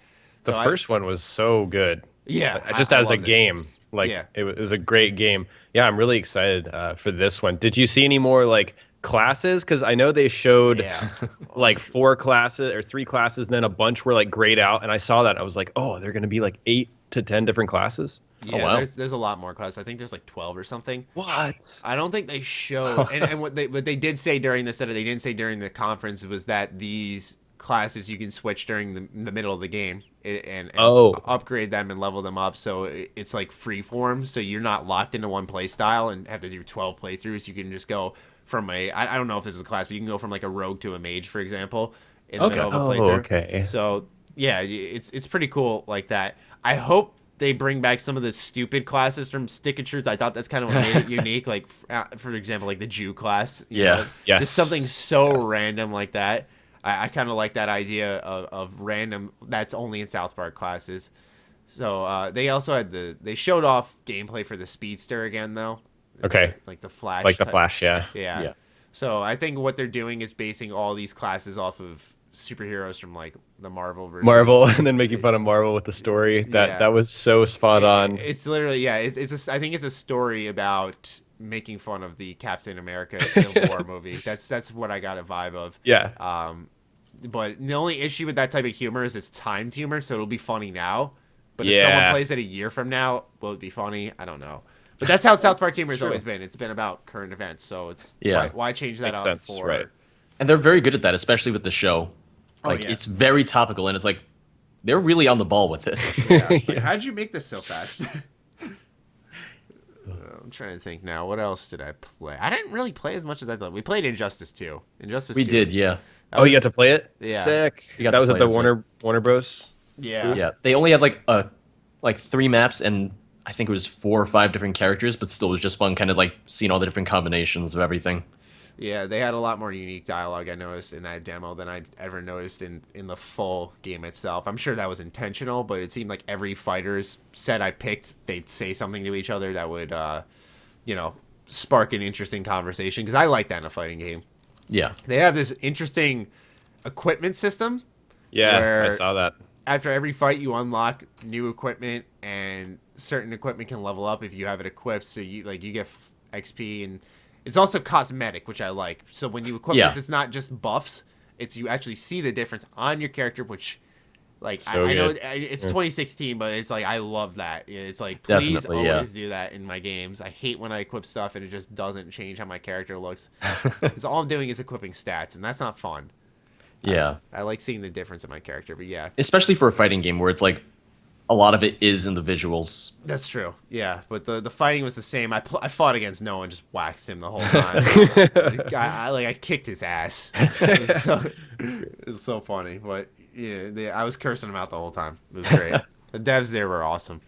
The first one was so good. Yeah, Just I as a loved it. game, like it was a great game. Yeah, I'm really excited for this one. Did you see any more like classes? Because I know they showed like 4 classes or 3 classes, and then a bunch were like grayed out. And I saw that, I was like, oh, they're gonna be like 8 to 10 different classes. Yeah, oh, wow. there's a lot more classes. I think there's like 12 or something. What? I don't think they showed. and what they did say during this, that they didn't say during the conference, was that these classes you can switch during the middle of the game and upgrade them and level them up. So it's like free form. So you're not locked into one play style and have to do 12 playthroughs. You can just go from I don't know if this is a class, but you can go from like a rogue to a mage, for example, in the middle of a playthrough. Okay. So yeah, it's pretty cool like that. I hope they bring back some of the stupid classes from Stick of Truth. I thought that's kind of what made it unique. Like, for example, like the Jew class. You know? Yes. Just something so random like that. I kind of like that idea of random that's only in South Park classes. So they also had they showed off gameplay for the Speedster again, though. Okay. Like the Flash. Like the Flash, yeah. Yeah. So I think what they're doing is basing all these classes off of superheroes from like the Marvel, and then making fun of Marvel with the story. That was so spot on. It's literally I think it's a story about making fun of the Captain America Civil War movie. That's what I got a vibe of. Yeah. But the only issue with that type of humor is it's timed humor, so it'll be funny now. But if someone plays it a year from now, will it be funny? I don't know. But that's how South Park humor has always been. It's been about current events, so it's why change that Makes up sense, for right. And they're very good at that, especially with the show. Like it's very topical, and it's like they're really on the ball with it. It's like, how'd you make this so fast? I'm trying to think now. What else did I play? I didn't really play as much as I thought. We played Injustice 2. We did, yeah. You got to play it? Yeah. Sick. That was at the Warner Bros. Yeah. Yeah. They only had like 3 maps, and I think it was 4 or 5 different characters, but still it was just fun kind of like seeing all the different combinations of everything. Yeah, they had a lot more unique dialogue, I noticed, in that demo than I'd ever noticed in the full game itself. I'm sure that was intentional, but it seemed like every fighter's set I picked, they'd say something to each other that would, spark an interesting conversation, because I like that in a fighting game. Yeah. They have this interesting equipment system. Yeah, where I saw that. After every fight, you unlock new equipment, and certain equipment can level up if you have it equipped, so you get XP, and it's also cosmetic, which I like. So when you equip this, it's not just buffs. It's you actually see the difference on your character, which, like, I know it's 2016, but it's like I love that. It's like, please always do that in my games. I hate when I equip stuff and it just doesn't change how my character looks. Because all I'm doing is equipping stats, and that's not fun. Yeah. I like seeing the difference in my character, but yeah. Especially for a fighting game where it's like a lot of it is in the visuals. That's true. Yeah, but the fighting was the same. I fought against Noah and just waxed him the whole time. I kicked his ass. It was so funny. But yeah, I was cursing him out the whole time. It was great. The devs there were awesome.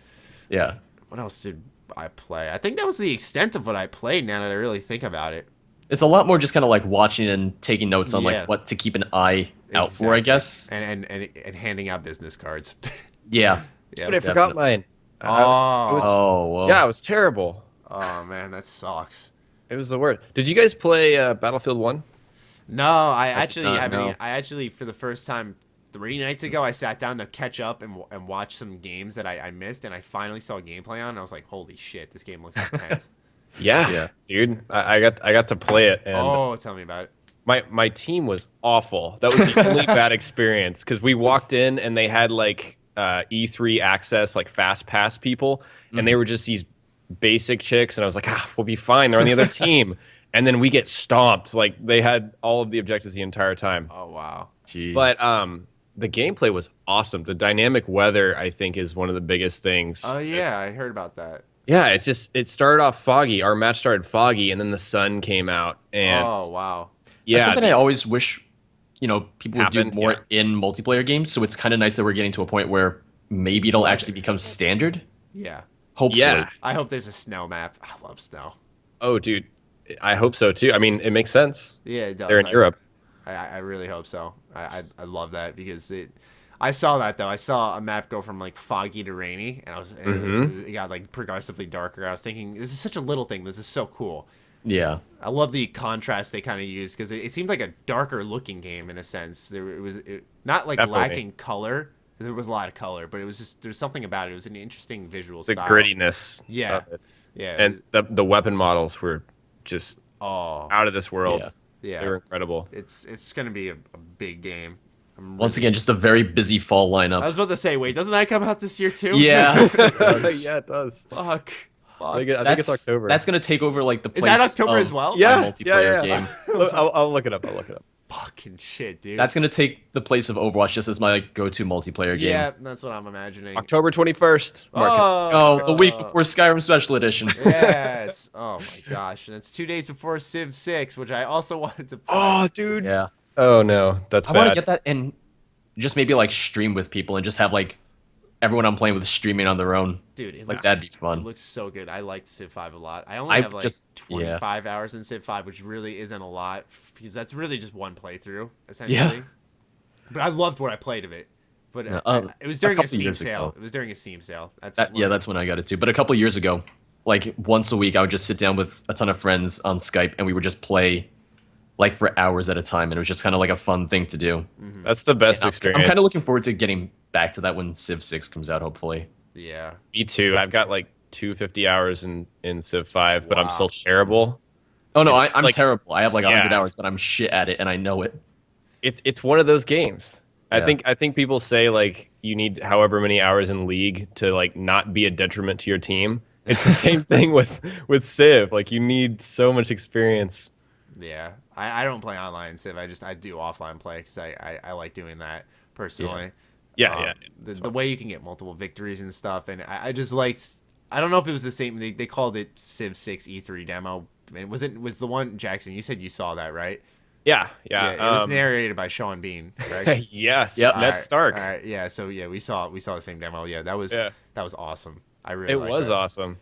Yeah. What else did I play? I think that was the extent of what I played. Now that I really think about it, it's a lot more just kind of like watching and taking notes on like what to keep an eye out for, I guess. And handing out business cards. Yeah. Yeah, but I forgot mine. Whoa. Yeah, it was terrible. Oh man, that sucks. It was the worst. Did you guys play Battlefield 1? No, I actually haven't. I actually, for the first time 3 nights ago, I sat down to catch up and watch some games that I missed, and I finally saw gameplay on, and I was like, holy shit, this game looks intense. Yeah, dude. I got to play it. And tell me about it. My team was awful. That was the only bad experience, because we walked in and they had like E3 access, like fast pass people, and they were just these basic chicks, and I was like, we'll be fine. They're on the other team. And then we get stomped. Like, they had all of the objectives the entire time. Oh, wow. Jeez. But the gameplay was awesome. The dynamic weather, I think, is one of the biggest things. Oh, yeah, I heard about that. Yeah, it started off foggy. Our match started foggy, and then the sun came out. And oh, wow. Yeah, that's something I always wish, people would do more in multiplayer games. So it's kind of nice that we're getting to a point where maybe it'll actually become standard. Yeah. Hopefully. Yeah. I hope there's a snow map. I love snow. Oh, dude. I hope so, too. I mean, it makes sense. Yeah, it does. They're in Europe. I really hope so. I love that, because I saw that, though. I saw a map go from, like, foggy to rainy, and it got, like, progressively darker. I was thinking, this is such a little thing. This is so cool. Yeah. I love the contrast they kind of used, because it seemed like a darker looking game in a sense. It was not like lacking color. There was a lot of color, but it was just, there's something about it. It was an interesting visual style. The grittiness. Yeah. Of it. Yeah. And the weapon models were just out of this world. Yeah. They were incredible. It's going to be a big game. Once again, just a very busy fall lineup. I was about to say, wait, doesn't that come out this year too? Yeah. Yeah, it does. Fuck. I think it's October. That's going to take over like the place. Is that October as well? Yeah. Multiplayer game. I'll look it up. Fucking shit, dude. That's going to take the place of Overwatch just as my go-to multiplayer game. Yeah, that's what I'm imagining. October 21st. Oh, the week before Skyrim Special Edition. Yes. Oh my gosh. And it's 2 days before Civ 6, which I also wanted to play. Oh, dude. Yeah. Oh, no. That's bad. I want to get that and just maybe like stream with people and just have like everyone I'm playing with streaming on their own. Dude, that'd be fun. It looks so good. I liked Civ 5 a lot. I only have like 25 hours in Civ 5, which really isn't a lot, because that's really just one playthrough, essentially. Yeah. But I loved what I played of it. But it was during a Steam sale. It was during a Steam sale. That's when I got it too. But a couple years ago, like once a week, I would just sit down with a ton of friends on Skype, and we would just play like for hours at a time, and it was just kind of like a fun thing to do. That's the best I'm experience. kind of looking forward to getting back to that when Civ 6 comes out, hopefully. Yeah. Me too. I've got like 250 hours in Civ 5, but I'm Wow. still terrible. Oh no, It's I'm like- terrible. I have like 100 Yeah. hours, but I'm shit at it, and I know it. It's one of those games. Yeah. I think people say like you need however many hours in League to like not be a detriment to your team. It's the same thing with Civ. Like you need so much experience. Yeah. I don't play online Civ. I do offline play because I like doing that personally. Yeah, The way you can get multiple victories and stuff, and I just liked. I don't know if it was the same. They called it Civ 6 E3 demo. And was the one, Jackson? You said you saw that, right? Yeah. It was narrated by Sean Bean, correct? Yes. Yep. Ned Stark. All right, yeah. So yeah, we saw the same demo. Yeah, that was awesome. I really It liked was that. awesome.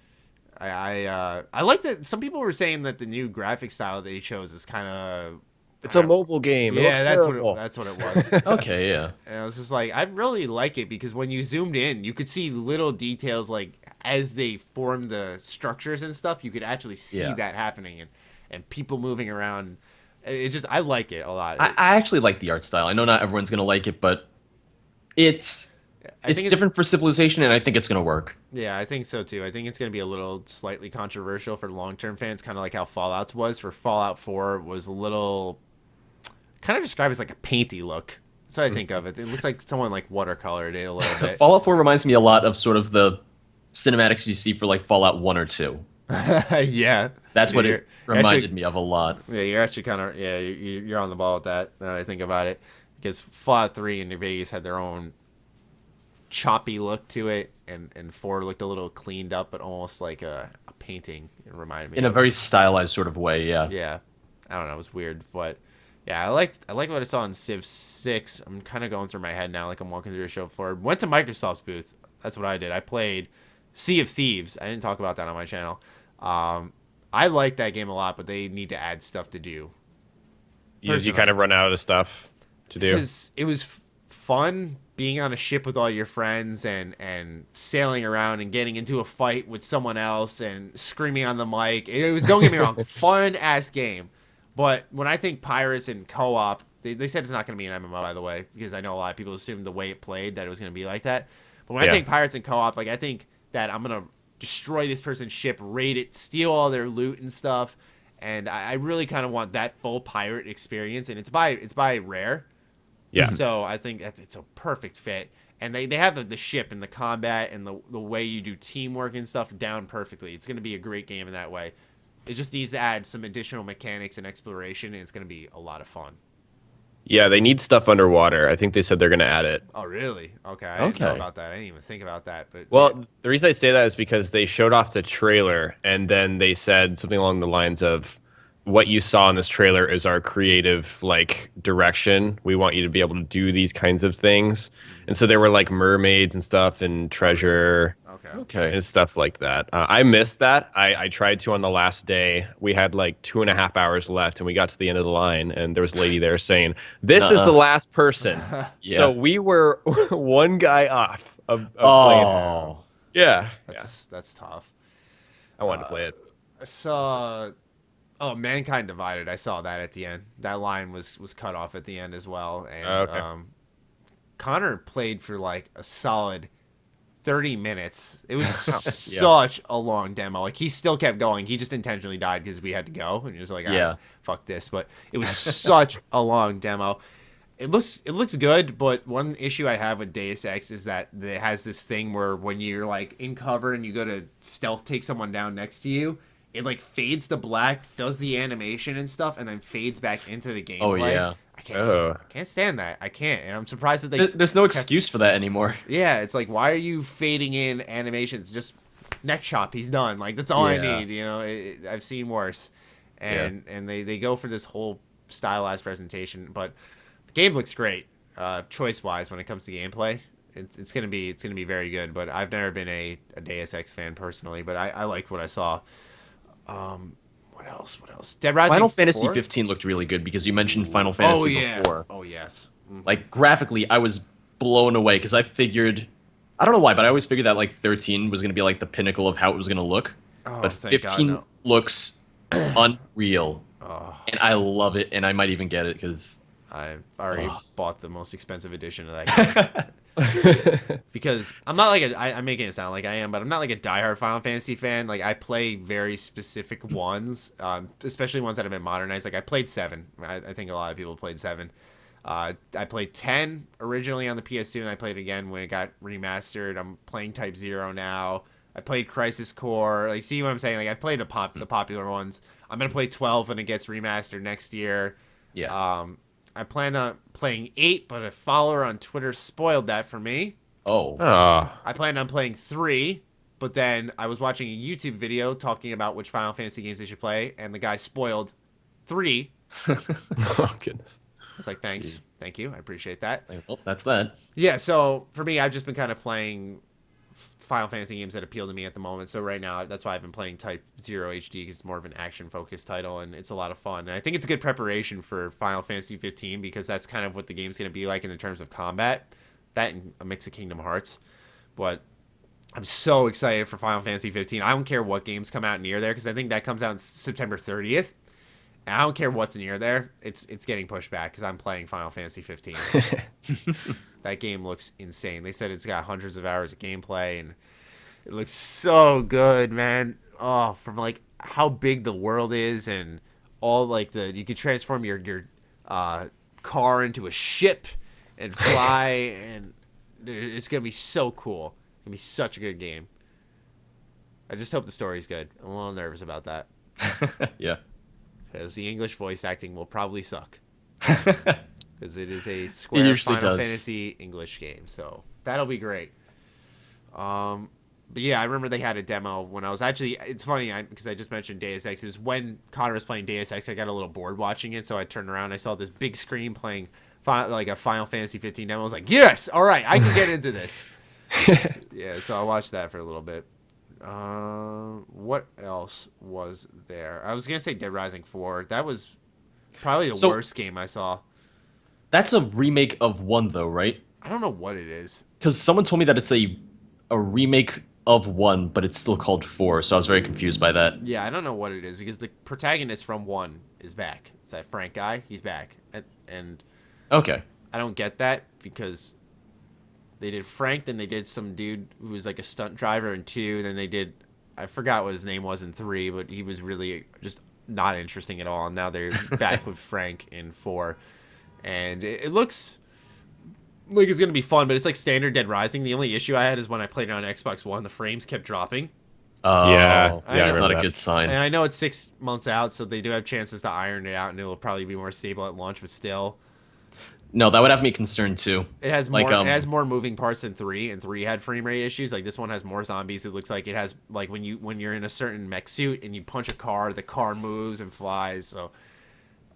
I like that. Some people were saying that the new graphic style that he chose is kind of. It's a mobile game. It Yeah, looks that's terrible. what it was. Okay, yeah. And I was just like, I really like it because when you zoomed in, you could see little details like as they formed the structures and stuff. You could actually see Yeah. that happening and people moving around. It just, I like it a lot. I actually like the art style. I know not everyone's gonna like it, but it's different for Civilization, and I think it's gonna work. Yeah, I think so too. I think it's going to be a little slightly controversial for long-term fans, kind of like how Fallout's was. For Fallout 4 was a little kind of described as like a painty look. That's what I think of it. It looks like someone like watercolored it a little bit. Fallout 4 reminds me a lot of sort of the cinematics you see for like Fallout 1 or 2. Yeah, That's what You're- it you're reminded actually- me of a lot. Yeah, you're actually kind of you're on the ball with that. Now that I think about it, because Fallout 3 and New Vegas had their own choppy look to it, and 4 looked a little cleaned up, but almost like a painting. It reminded me In a of. very stylized sort of way, yeah. Yeah, I don't know. It was weird, but yeah, I liked what I saw in Civ 6. I'm kind of going through my head now, like I'm walking through the show floor. Went to Microsoft's booth. That's what I did. I played Sea of Thieves. I didn't talk about that on my channel. I like that game a lot, but they need to add stuff to do. You kind of run out of stuff to do. Because it was fun being on a ship with all your friends and sailing around and getting into a fight with someone else and screaming on the mic. It was, don't get me wrong, fun ass game. But when I think pirates and co-op, they said it's not going to be an MMO, by the way, because I know a lot of people assumed the way it played that it was going to be like that. But when I think pirates and co-op, like I think that I'm going to destroy this person's ship, raid it, steal all their loot and stuff. And I really kind of want that full pirate experience. And it's by Rare. Yeah. So I think that it's a perfect fit. And they have the ship and the combat and the way you do teamwork and stuff down perfectly. It's going to be a great game in that way. It just needs to add some additional mechanics and exploration, and it's going to be a lot of fun. Yeah, they need stuff underwater. I think they said they're going to add it. Oh, really? Okay. I didn't know Okay. about that. I didn't even think about that. But Well, the reason I say that is because they showed off the trailer and then they said something along the lines of, what you saw in this trailer is our creative like direction. We want you to be able to do these kinds of things. And so there were like mermaids and stuff and treasure Okay. and stuff like that. I missed that. I tried to on the last day. We had like 2.5 hours left and we got to the end of the line and there was a lady there saying, this is the last person. Yeah. So we were one guy off of playing. Oh. Yeah. that's tough. I wanted to play it. I saw... Oh, Mankind Divided. I saw that at the end. That line was cut off at the end as well. And Okay. Connor played for like a solid 30 minutes. It was such a long demo. Like he still kept going. He just intentionally died because we had to go. And he was like, fuck this. But it was such a long demo. It looks good, but one issue I have with Deus Ex is that it has this thing where when you're like in cover and you go to stealth take someone down next to you, it like fades to black, does the animation and stuff, and then fades back into the gameplay. Oh, yeah. I can't stand that. I can't, and I'm surprised that they. There's no excuse for that anymore. Yeah, it's like, why are you fading in animations? Just neck chop, he's done. Like that's all I Yeah. need. You know, I've seen worse, and they go for this whole stylized presentation, but the game looks great, choice wise when it comes to gameplay. It's gonna be very good. But I've never been a Deus Ex fan personally, but I liked what I saw. What else? Dead Rising Final Fantasy 4? 15 looked really good because you mentioned Final Fantasy before. Oh yes. Like graphically, I was blown away because I don't know why, but I always figured that like 13 was going to be like the pinnacle of how it was going to look. Oh, But thank God, 15 no. looks unreal. Oh, and I love it, and I might even get it because I've already bought the most expensive edition of that game. Because I'm not like I'm making it sound like I am, but I'm not like a diehard Final Fantasy fan. Like I play very specific ones, especially ones that have been modernized. Like I played 7. I think a lot of people played 7. I played 10 originally on the PS2, and I played it again when it got remastered. I'm playing Type 0 now. I played Crisis Core. Like, see what I'm saying? Like I played the popular ones. I'm gonna play 12 when it gets remastered next year. yeah. I plan on playing 8, but a follower on Twitter spoiled that for me. Oh, I planned on playing 3, but then I was watching a YouTube video talking about which Final Fantasy games they should play, and the guy spoiled 3. Oh goodness. I was like, thanks. Thank you. I appreciate that. well, that's that. Yeah, so for me, I've just been kind of playing Final Fantasy games that appeal to me at the moment. So right now, that's why I've been playing Type 0 HD, because it's more of an action-focused title, and it's a lot of fun. And I think it's a good preparation for Final Fantasy 15, because that's kind of what the game's going to be like in terms of combat. That and a mix of Kingdom Hearts. But I'm so excited for Final Fantasy 15. I don't care what games come out near there, because I think that comes out on September 30th. And I don't care what's near there. It's getting pushed back because I'm playing Final Fantasy 15. That game looks insane. They said it's got hundreds of hours of gameplay, and it looks so good, man. Oh, from like how big the world is, and all like you could transform your car into a ship and fly, and it's gonna be so cool. It's gonna be such a good game. I just hope the story's good. I'm a little nervous about that. Yeah. Because the English voice acting will probably suck. Because it is a Square Final Fantasy English game. So that'll be great. But yeah, I remember they had a demo when I was actually... It's funny, because I just mentioned Deus Ex. It was when Connor was playing Deus Ex, I got a little bored watching it. So I turned around, I saw this big screen playing like a Final Fantasy 15 demo. I was like, yes! All right, I can get into this. So I watched that for a little bit. What else was there? I was gonna say Dead Rising 4. That was probably the worst game I saw. That's a remake of 1, though, right? I don't know what it is. Because someone told me that it's a remake of 1, but it's still called 4, so I was very confused by that. Yeah, I don't know what it is, because the protagonist from 1 is back. It's that Frank guy. He's back. And Okay. I don't get that, because they did Frank, then they did some dude who was like a stunt driver in 2, then they did, I forgot what his name was in 3, but he was really just not interesting at all. And now they're back with Frank in 4. And it looks like it's going to be fun, but it's like standard Dead Rising. The only issue I had is when I played it on Xbox One, the frames kept dropping. Oh, yeah, that's not a good sign. And I know it's 6 months out, so they do have chances to iron it out, and it will probably be more stable at launch, but still... No, that would have me concerned too. It has more. It has more moving parts than 3, and 3 had frame rate issues. Like this one has more zombies. It looks like it has like when you're in a certain mech suit and you punch a car, the car moves and flies. So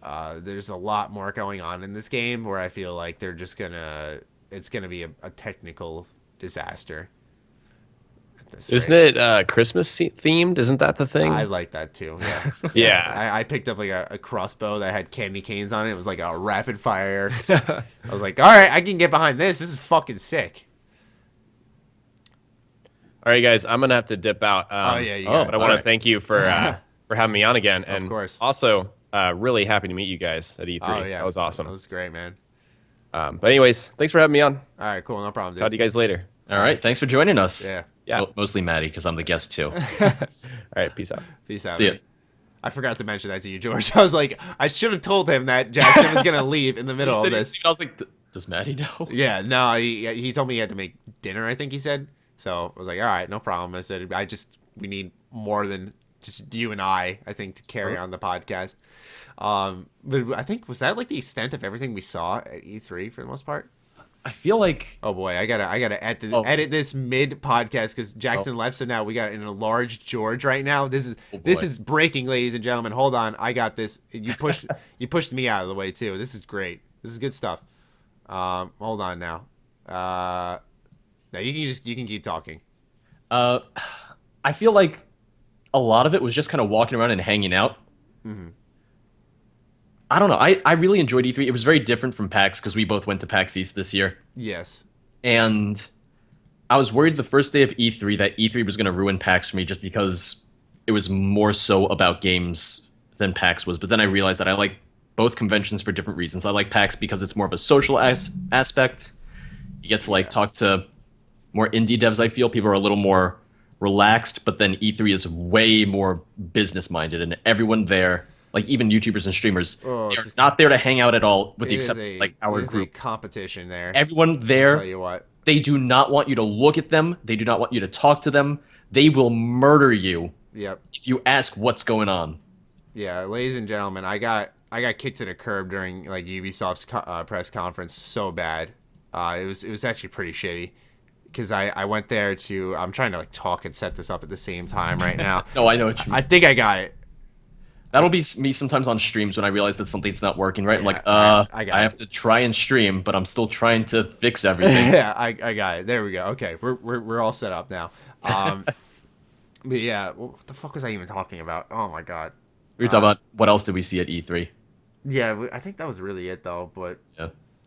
there's a lot more going on in this game where I feel like they're just it's gonna be a technical disaster. Isn't it Christmas themed? Isn't that the thing? I like that too. Yeah. Yeah. I picked up like a crossbow that had candy canes on it. It was like a rapid fire. I was like, all right, I can get behind this. This is fucking sick. All right, guys, I'm gonna have to dip out. But I want to thank you for having me on again, and of course, also really happy to meet you guys at E3. Oh yeah, that was awesome. That was great, man. But anyways, thanks for having me on. All right, cool, no problem, dude. Talk to you guys later. All right, thanks for joining us. Yeah. Well, mostly Maddie, because I'm the guest too. All right, peace out. Peace out. See ya. I forgot to mention that to you, George. I was like, I should have told him that Jackson was gonna leave in the middle of this. I was like, does Maddie know? Yeah, no, he told me he had to make dinner, I think he said. So I was like, all right, no problem. I said, we need more than just you and I think, to carry on the podcast. But I think, was that like the extent of everything we saw at E3 for the most part? I feel like... Oh boy, I gotta edit this mid podcast because Jackson left. So now we got an enlarged George right now. This is breaking, ladies and gentlemen. Hold on, I got this. You pushed me out of the way too. This is great. This is good stuff. Hold on now. Now you can keep talking. I feel like a lot of it was just kind of walking around and hanging out. Mm-hmm. I don't know. I really enjoyed E3. It was very different from PAX because we both went to PAX East this year. Yes. And I was worried the first day of E3 that E3 was going to ruin PAX for me just because it was more so about games than PAX was, but then I realized that I like both conventions for different reasons. I like PAX because it's more of a social aspect. You get to like talk to more indie devs. I feel people are a little more relaxed, but then E3 is way more business minded, and everyone there, like even YouTubers and streamers, they're not there to hang out at all, with the exception like our group. A competition there. Everyone there, I'll tell you what. They do not want you to look at them. They do not want you to talk to them. They will murder you. Yep. If you ask what's going on. Yeah, ladies and gentlemen, I got kicked to the curb during like Ubisoft's press conference so bad. It was actually pretty shitty because I went there to. I'm trying to like talk and set this up at the same time right now. No, I know what you mean. I think I got it. That'll be me sometimes on streams when I realize that something's not working right. Yeah, I'm like, I have to try and stream, but I'm still trying to fix everything. Yeah, I got it. There we go. Okay, we're all set up now. But yeah, what the fuck was I even talking about? Oh my god. We were talking about what else did we see at E3? Yeah, I think that was really it though. But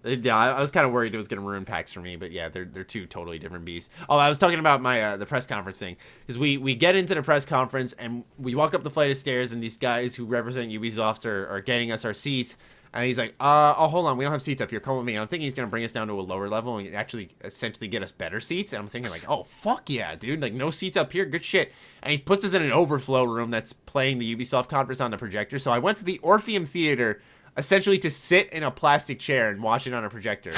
yeah, I was kind of worried it was going to ruin PAX for me, but yeah, they're two totally different beasts. Oh, I was talking about my the press conference thing because we get into the press conference and we walk up the flight of stairs and these guys who represent Ubisoft are getting us our seats, and he's like, oh, hold on, we don't have seats up here, come with me. And I'm thinking he's going to bring us down to a lower level and actually essentially get us better seats. And I'm thinking like, oh fuck yeah, dude, like no seats up here, good shit. And he puts us in an overflow room that's playing the Ubisoft conference on the projector. So I went to the Orpheum Theater essentially to sit in a plastic chair and watch it on a projector.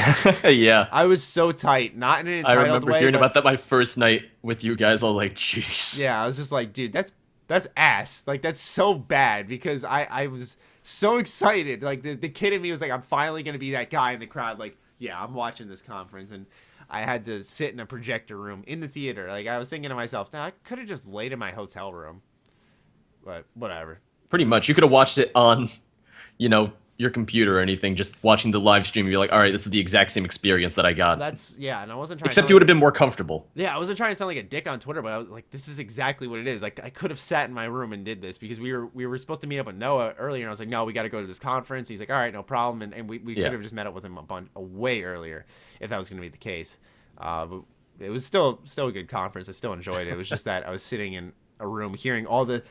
yeah. I was so tight, not in an entitled way. I remember hearing about that my first night with you guys. I was like, jeez. Yeah, I was just like, dude, that's ass. Like, that's so bad because I was so excited. Like, the kid in me was like, I'm finally going to be that guy in the crowd. Like, yeah, I'm watching this conference. And I had to sit in a projector room in the theater. Like, I was thinking to myself, nah, I could have just laid in my hotel room. But whatever. Pretty much. You could have watched it on, your computer or anything, just watching the live stream, you're like, all right, this is the exact same experience that I got. And I wasn't trying Except you would have been more comfortable. Yeah, I wasn't trying to sound like a dick on Twitter, but I was like, this is exactly what it is. Like, I could have sat in my room and did this because we were supposed to meet up with Noah earlier, and I was like, no, we got to go to this conference. He's like, all right, no problem. And we could have just met up with him a way earlier if that was going to be the case. But it was still a good conference. I still enjoyed it. It was just that I was sitting in a room hearing all the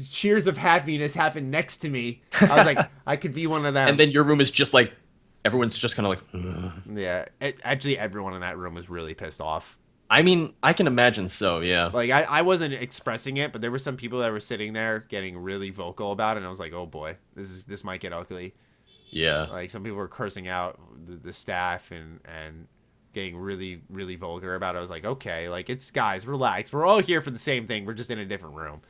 cheers of happiness happen next to me. I was like, I could be one of them. And then your room is just like, everyone's just kind of like, yeah. Actually, everyone in that room was really pissed off. I mean, I can imagine so, yeah. Like, I wasn't expressing it, but there were some people that were sitting there getting really vocal about it, and I was like, oh boy, this might get ugly. Yeah. Like, some people were cursing out the staff and getting really, really vulgar about it. I was like, okay, like, it's, guys, relax. We're all here for the same thing. We're just in a different room.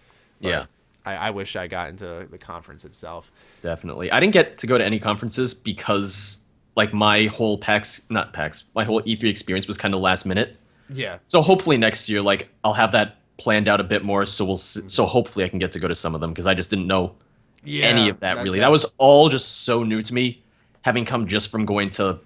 But yeah. I wish I got into the conference itself. Definitely. I didn't get to go to any conferences because, like, my whole my whole E3 experience was kind of last minute. Yeah. So hopefully next year, like, I'll have that planned out a bit more. So so hopefully I can get to go to some of them because I just didn't know any of that really. That was all just so new to me, having come just from going to,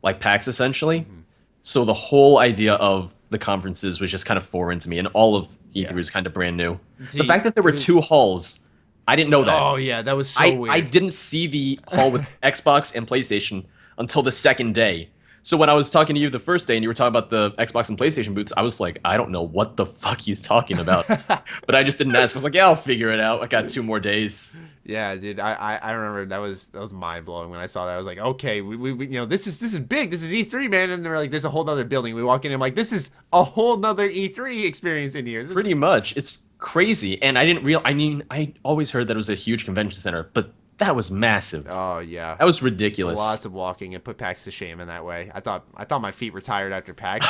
like, PAX essentially. Mm-hmm. So the whole idea of the conferences was just kind of foreign to me, and all of E3 was kind of brand new. See, the fact that there were two halls, I didn't know that. Oh yeah, that was so weird. I didn't see the hall with Xbox and PlayStation until the second day. So when I was talking to you the first day and you were talking about the Xbox and PlayStation booths, I was like, I don't know what the fuck he's talking about. But I just didn't ask. I was like, yeah, I'll figure it out. I got 2 more days. Yeah, dude. I remember that was mind blowing when I saw that. I was like, okay, we this is big. This is E3, man. And they're like, there's a whole nother building. We walk in and I'm like, this is a whole nother E3 experience in here. Pretty much. It's crazy. And I always heard that it was a huge convention center, but that was massive. Oh yeah, that was ridiculous. Lots of walking. It put PAX to shame in that way. I thought my feet were tired after PAX.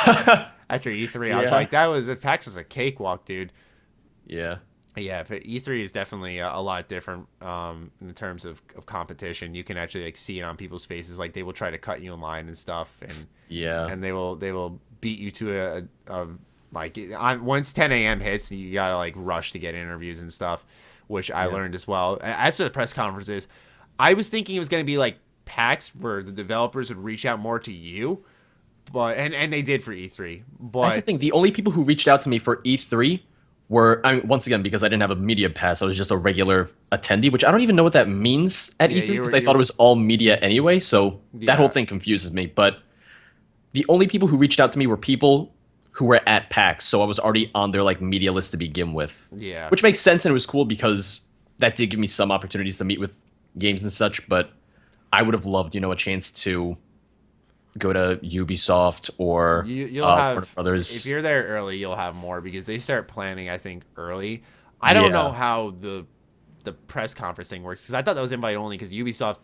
After E3, I was like, PAX was a cakewalk, dude. Yeah. Yeah, but E3 is definitely a lot different in terms of competition. You can actually like see it on people's faces. Like they will try to cut you in line and stuff, and they will beat you to a like once 10 a.m. hits, you gotta like rush to get interviews and stuff, which I learned as well. As for the press conferences, I was thinking it was gonna be like PAX where the developers would reach out more to you, but and they did for E3. But that's the thing. The only people who reached out to me for E3 were, once again, because I didn't have a media pass, I was just a regular attendee, which I don't even know what that means at E3 because I thought it was all media anyway, so that whole thing confuses me. But the only people who reached out to me were people who were at PAX, so I was already on their like media list to begin with. Yeah. Which makes sense, and it was cool because that did give me some opportunities to meet with games and such, but I would have loved, a chance to go to Ubisoft or You'll have Warner Brothers. If you're there early, you'll have more because they start planning, I think, early. I don't know how the press conference thing works because I thought that was invite only because Ubisoft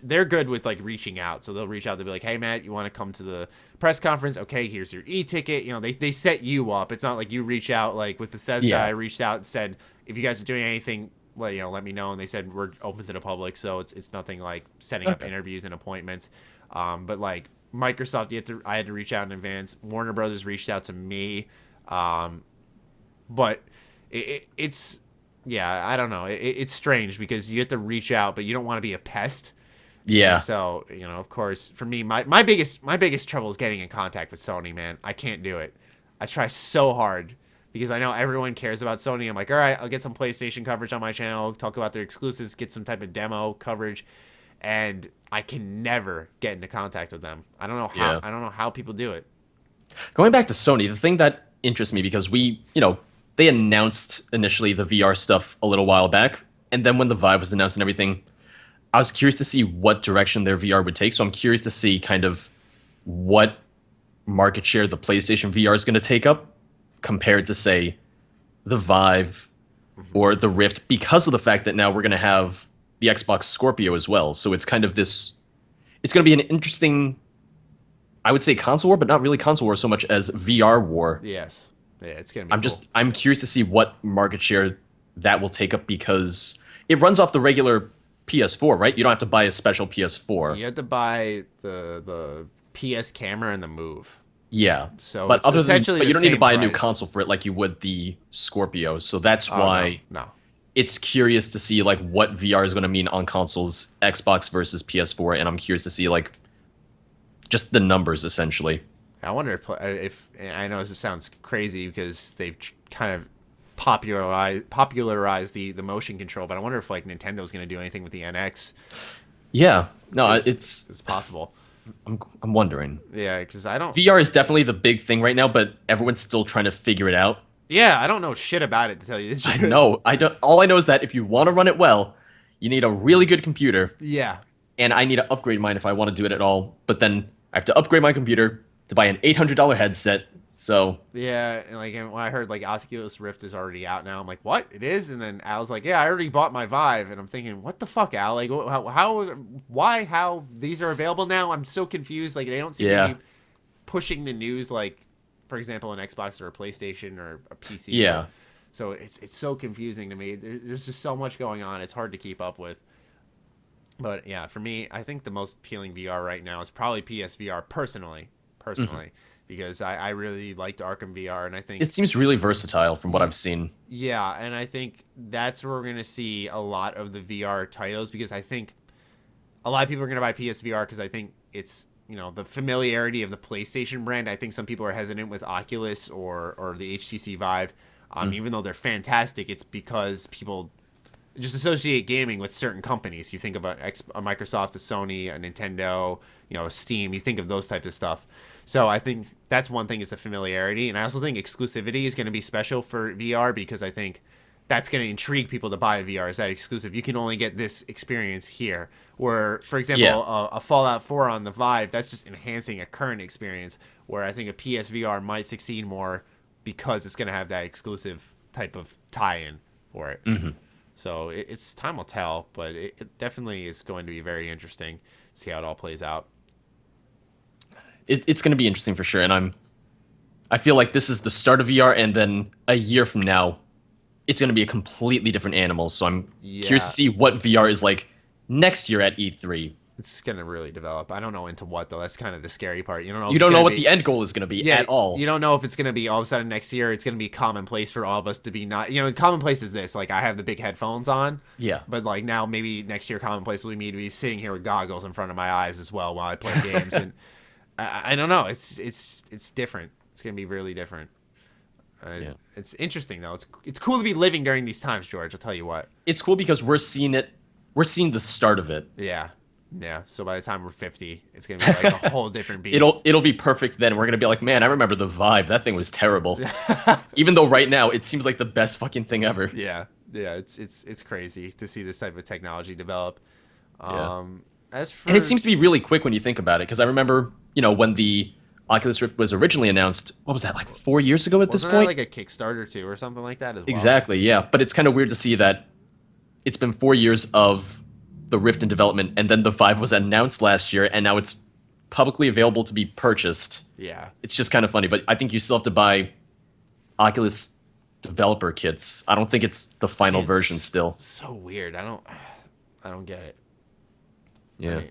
they're good with like reaching out, so they'll reach out to be like, hey Matt, you want to come to the press conference? Okay, here's your e-ticket. They set you up. It's not like you reach out. Like with Bethesda, I reached out and said, if you guys are doing anything, let me know. And they said we're open to the public, so it's nothing like setting up interviews and appointments. But like Microsoft, I had to reach out in advance. Warner Brothers reached out to me, but it's. Yeah, I don't know. It's strange because you have to reach out, but you don't want to be a pest. Yeah. And so, of course, for me, my biggest trouble is getting in contact with Sony, man. I can't do it. I try so hard because I know everyone cares about Sony. I'm like, all right, I'll get some PlayStation coverage on my channel, talk about their exclusives, get some type of demo coverage, and I can never get into contact with them. I don't know how. I don't know how people do it. Going back to Sony, the thing that interests me because they announced initially the VR stuff a little while back, and then when the Vive was announced and everything, I was curious to see what direction their VR would take. So I'm curious to see kind of what market share the PlayStation VR is going to take up compared to, say, the Vive or the Rift, because of the fact that now we're going to have the Xbox Scorpio as well. So it's kind of it's going to be an interesting, I would say console war, but not really console war so much as VR war. Yes. Yeah, it's gonna be I'm curious to see what market share that will take up because it runs off the regular PS4, right? You don't have to buy a special PS4. You have to buy the PS camera and the Move. Yeah. So but but you don't need to buy a new console for it like you would the Scorpio. So that's why it's curious to see like what VR is going to mean on consoles, Xbox versus PS4, and I'm curious to see like just the numbers essentially. I wonder if I know this sounds crazy because they've kind of popularized the motion control, but I wonder if like Nintendo's going to do anything with the NX. Yeah, no, it's possible. I'm wondering. Yeah, because I don't. VR is definitely the big thing right now, but everyone's still trying to figure it out. Yeah, I don't know shit about it to tell you the truth. I know. I don't. All I know is that if you want to run it well, you need a really good computer. Yeah. And I need to upgrade mine if I want to do it at all. But then I have to upgrade my computer to buy an $800 headset. So yeah, and like when I heard like Oculus Rift is already out now, I'm like, what? It is? And then Al's like, yeah, I already bought my Vive, and I'm thinking, what the fuck, Al? Like, how these are available now? I'm so confused. Like, they don't seem to be pushing the news like, for example, an Xbox or a PlayStation or a PC. Yeah. So it's so confusing to me. There's just so much going on. It's hard to keep up with. But yeah, for me, I think the most appealing VR right now is probably PSVR personally. Because I really liked Arkham VR, and I think it seems really versatile from what I've seen. Yeah, and I think that's where we're going to see a lot of the VR titles, because I think a lot of people are going to buy PSVR because I think it's, the familiarity of the PlayStation brand. I think some people are hesitant with Oculus or the HTC Vive, even though they're fantastic. It's because people just associate gaming with certain companies. You think about a Microsoft, a Sony, a Nintendo, a Steam. You think of those types of stuff. So I think that's one thing, is the familiarity. And I also think exclusivity is going to be special for VR, because I think that's going to intrigue people to buy a VR. Is that exclusive? You can only get this experience here. Where, for example, a Fallout 4 on the Vive, that's just enhancing a current experience, where I think a PSVR might succeed more because it's going to have that exclusive type of tie-in for it. Mm-hmm. So it's time will tell, but it definitely is going to be very interesting to see how it all plays out. It's going to be interesting for sure, and I feel like this is the start of VR, and then a year from now, it's going to be a completely different animal. So I'm curious to see what VR is like next year at E3. It's going to really develop. I don't know into what, though. That's kind of the scary part. You don't know what the end goal is going to be at all. You don't know if it's going to be all of a sudden next year, it's going to be commonplace for all of us to be not... commonplace is this. Like, I have the big headphones on. Yeah. But, like, now maybe next year commonplace will be me to be sitting here with goggles in front of my eyes as well while I play games. And I don't know. It's different. It's going to be really different. It's interesting, though. It's cool to be living during these times, George. I'll tell you what. It's cool because we're seeing the start of it. Yeah. Yeah. So by the time we're 50, it's going to be like a whole different beast. It'll be perfect then. We're going to be like, man, I remember the Vive. That thing was terrible. Even though right now it seems like the best fucking thing ever. Yeah. Yeah, it's crazy to see this type of technology develop. Yeah. As for And it seems to be really quick when you think about it, because I remember, when the Oculus Rift was originally announced, what was that, like 4 years ago at this wasn't that point? like a Kickstarter too or something like that as well? Exactly, yeah. But it's kind of weird to see that it's been 4 years of the Rift in development, and then the Vive was announced last year, and now it's publicly available to be purchased. Yeah. It's just kind of funny, but I think you still have to buy Oculus developer kits. I don't think it's the final version still. So weird. I don't get it. Yeah.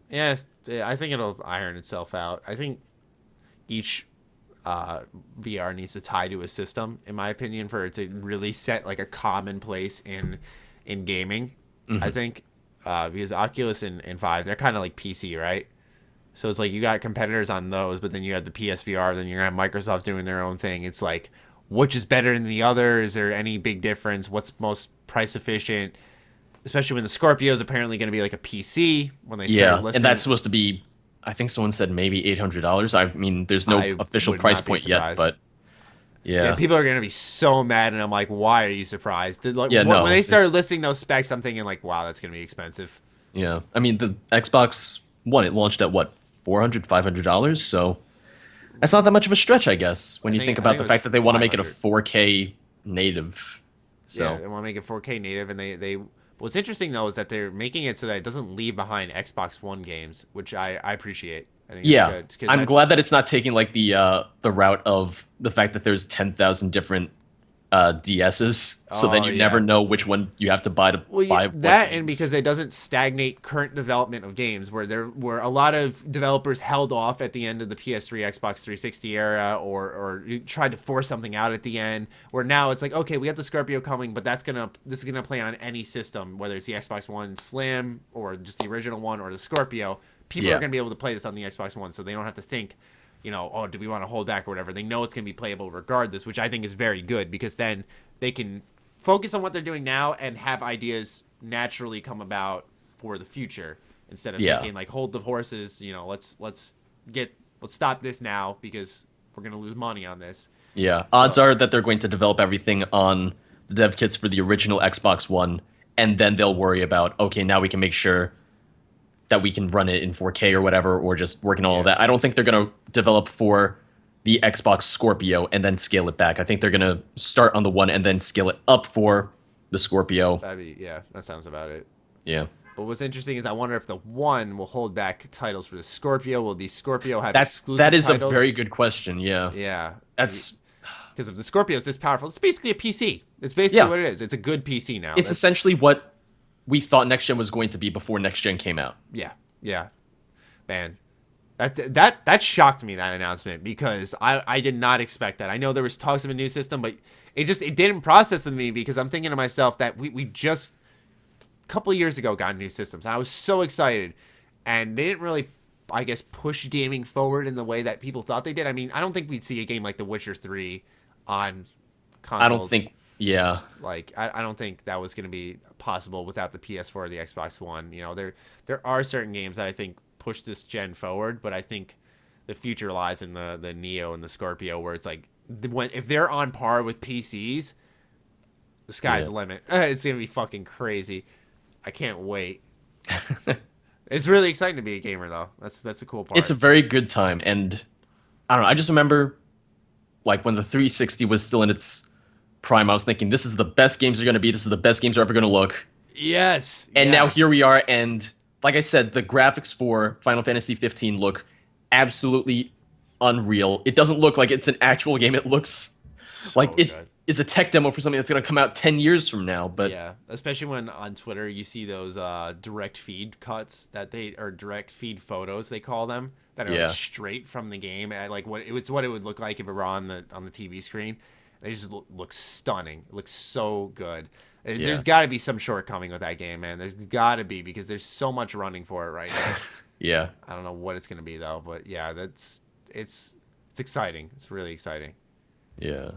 Yeah, I think it'll iron itself out. I think each VR needs to tie to a system, in my opinion, for it to really set like a common place in gaming. Mm-hmm. I think because Oculus and Vive, they're kind of like PC, right? So it's like you got competitors on those, but then you have the PSVR, then you're gonna have Microsoft doing their own thing. It's like, which is better than the other? Is there any big difference? What's most price efficient? Especially when the Scorpio is apparently going to be like a PC when they start listing. And that's supposed to be, I think someone said maybe $800. I mean, there's no official would price not be point yet, surprised. but Yeah, people are going to be so mad, and I'm like, why are you surprised? Like, Yeah, no, when they started it's- listing those specs, I'm thinking like, wow, that's going to be expensive. yeah. I mean, the Xbox One, it launched at what, $400, $500? So that's not that much of a stretch, I guess, when you think about the fact that they want to make it a 4K native. So Yeah, they want to make it 4K native, and they what's interesting though is that they're making it so that it doesn't leave behind Xbox One games, which I appreciate. I think yeah, it's good, I'm glad that it's not taking like the route of the fact that there's 10,000 different DSs, so then you never know which one you have to buy to buy. That, and because it doesn't stagnate current development of games, where a lot of developers held off at the end of the PS3, Xbox 360 era, or tried to force something out at the end. Where now it's like, okay, we got the Scorpio coming, but this is gonna play on any system, whether it's the Xbox One Slim or just the original one or the Scorpio. People are gonna be able to play this on the Xbox One, so they don't have to think, oh, do we want to hold back or whatever? They know it's going to be playable regardless, which I think is very good, because then they can focus on what they're doing now and have ideas naturally come about for the future, instead of thinking like, hold the horses, let's stop this now because we're going to lose money on this. Yeah. Odds are that they're going to develop everything on the dev kits for the original Xbox One, and then they'll worry about, okay, now we can make sure that we can run it in 4K or whatever, or just working on all that. I don't think they're going to develop for the Xbox Scorpio and then scale it back. I think they're going to start on the One and then scale it up for the Scorpio. That sounds about it. Yeah. But what's interesting is I wonder if the One will hold back titles for the Scorpio. Will the Scorpio have exclusive that is titles? A very good question, yeah. Yeah. That's because if the Scorpio is this powerful, it's basically a PC. It's basically what it is. It's a good PC now. It's essentially what we thought next gen was going to be before next gen came out. Yeah. Man, that shocked me, that announcement, because I did not expect that. I know there was talks of a new system, but it didn't process with me, because I'm thinking to myself that we just a couple of years ago got new systems. And I was so excited, and they didn't really, I guess, push gaming forward in the way that people thought they did. I mean, I don't think we'd see a game like The Witcher 3 on consoles. I don't think. Yeah. Like, I don't think that was going to be possible without the PS4 or the Xbox One. There are certain games that I think push this gen forward, but I think the future lies in the Neo and the Scorpio, where it's like, if they're on par with PCs, the sky's the limit. It's going to be fucking crazy. I can't wait. It's really exciting to be a gamer, though. That's the cool part. It's a very good time, and I don't know. I just remember, like, when the 360 was still in its prime, I was thinking, this is the best games they're going to be. This is the best games are ever going to look. Yes. And now here we are, and like I said, the graphics for Final Fantasy 15 look absolutely unreal. It doesn't look like it's an actual game. It looks like it is a tech demo for something that's going to come out 10 years from now. But yeah, especially when on Twitter you see those direct feed cuts or direct feed photos, they call them, that are like straight from the game. And like what it would look like if it were on the TV screen. They just look stunning. It looks so good. There's got to be some shortcoming with that game, man. There's got to be, because there's so much running for it right now. Yeah. I don't know what it's going to be, though. But, yeah, it's exciting. It's really exciting. Yeah.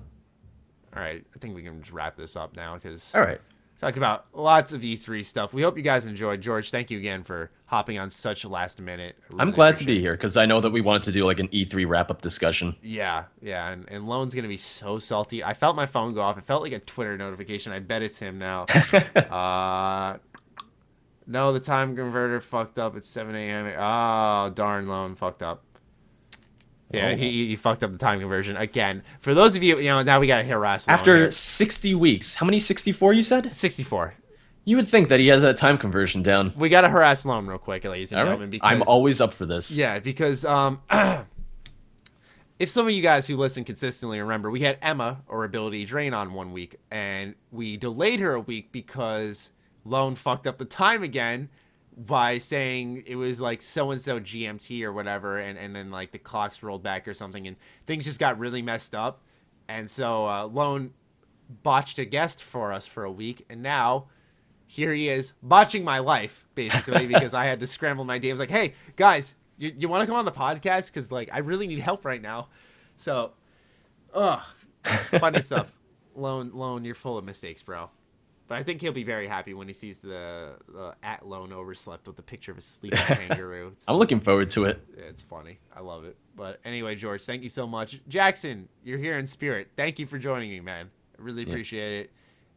All right. I think we can just wrap this up now, because all right. Talked about lots of E3 stuff. We hope you guys enjoyed. George, thank you again for hopping on such last minute. I'm glad to be here because I know that we wanted to do like an E3 wrap-up discussion. Yeah, and Lone's going to be so salty. I felt my phone go off. It felt like a Twitter notification. I bet it's him now. No, the time converter fucked up at 7 a.m. Oh, darn, Lone fucked up. Yeah, he fucked up the time conversion again. For those of you, now we got to harass Lone After here. 60 weeks. How many 64 you said? 64. You would think that he has that time conversion down. We got to harass Lone real quick, ladies and All gentlemen. right. Because, I'm always up for this. Yeah, because if some of you guys who listen consistently remember, we had Emma, or Ability Drain, on 1 week, and we delayed her a week because Lone fucked up the time again by saying it was like so-and-so GMT or whatever, and then like the clocks rolled back or something, and things just got really messed up. And so Lone botched a guest for us for a week, and now here he is botching my life, basically, because I had to scramble my day. I was like, hey, guys, you want to come on the podcast? Because like I really need help right now. So, funny stuff. Lone, you're full of mistakes, bro. But I think he'll be very happy when he sees the at Lone Overslept with the picture of a sleeping kangaroo. I'm looking forward to it. It's funny. I love it. But anyway, George, thank you so much. Jackson, you're here in spirit. Thank you for joining me, man. I really appreciate it.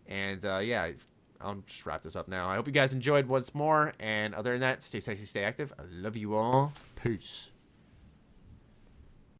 And I'll just wrap this up now. I hope you guys enjoyed once more. And other than that, stay sexy, stay active. I love you all. Peace.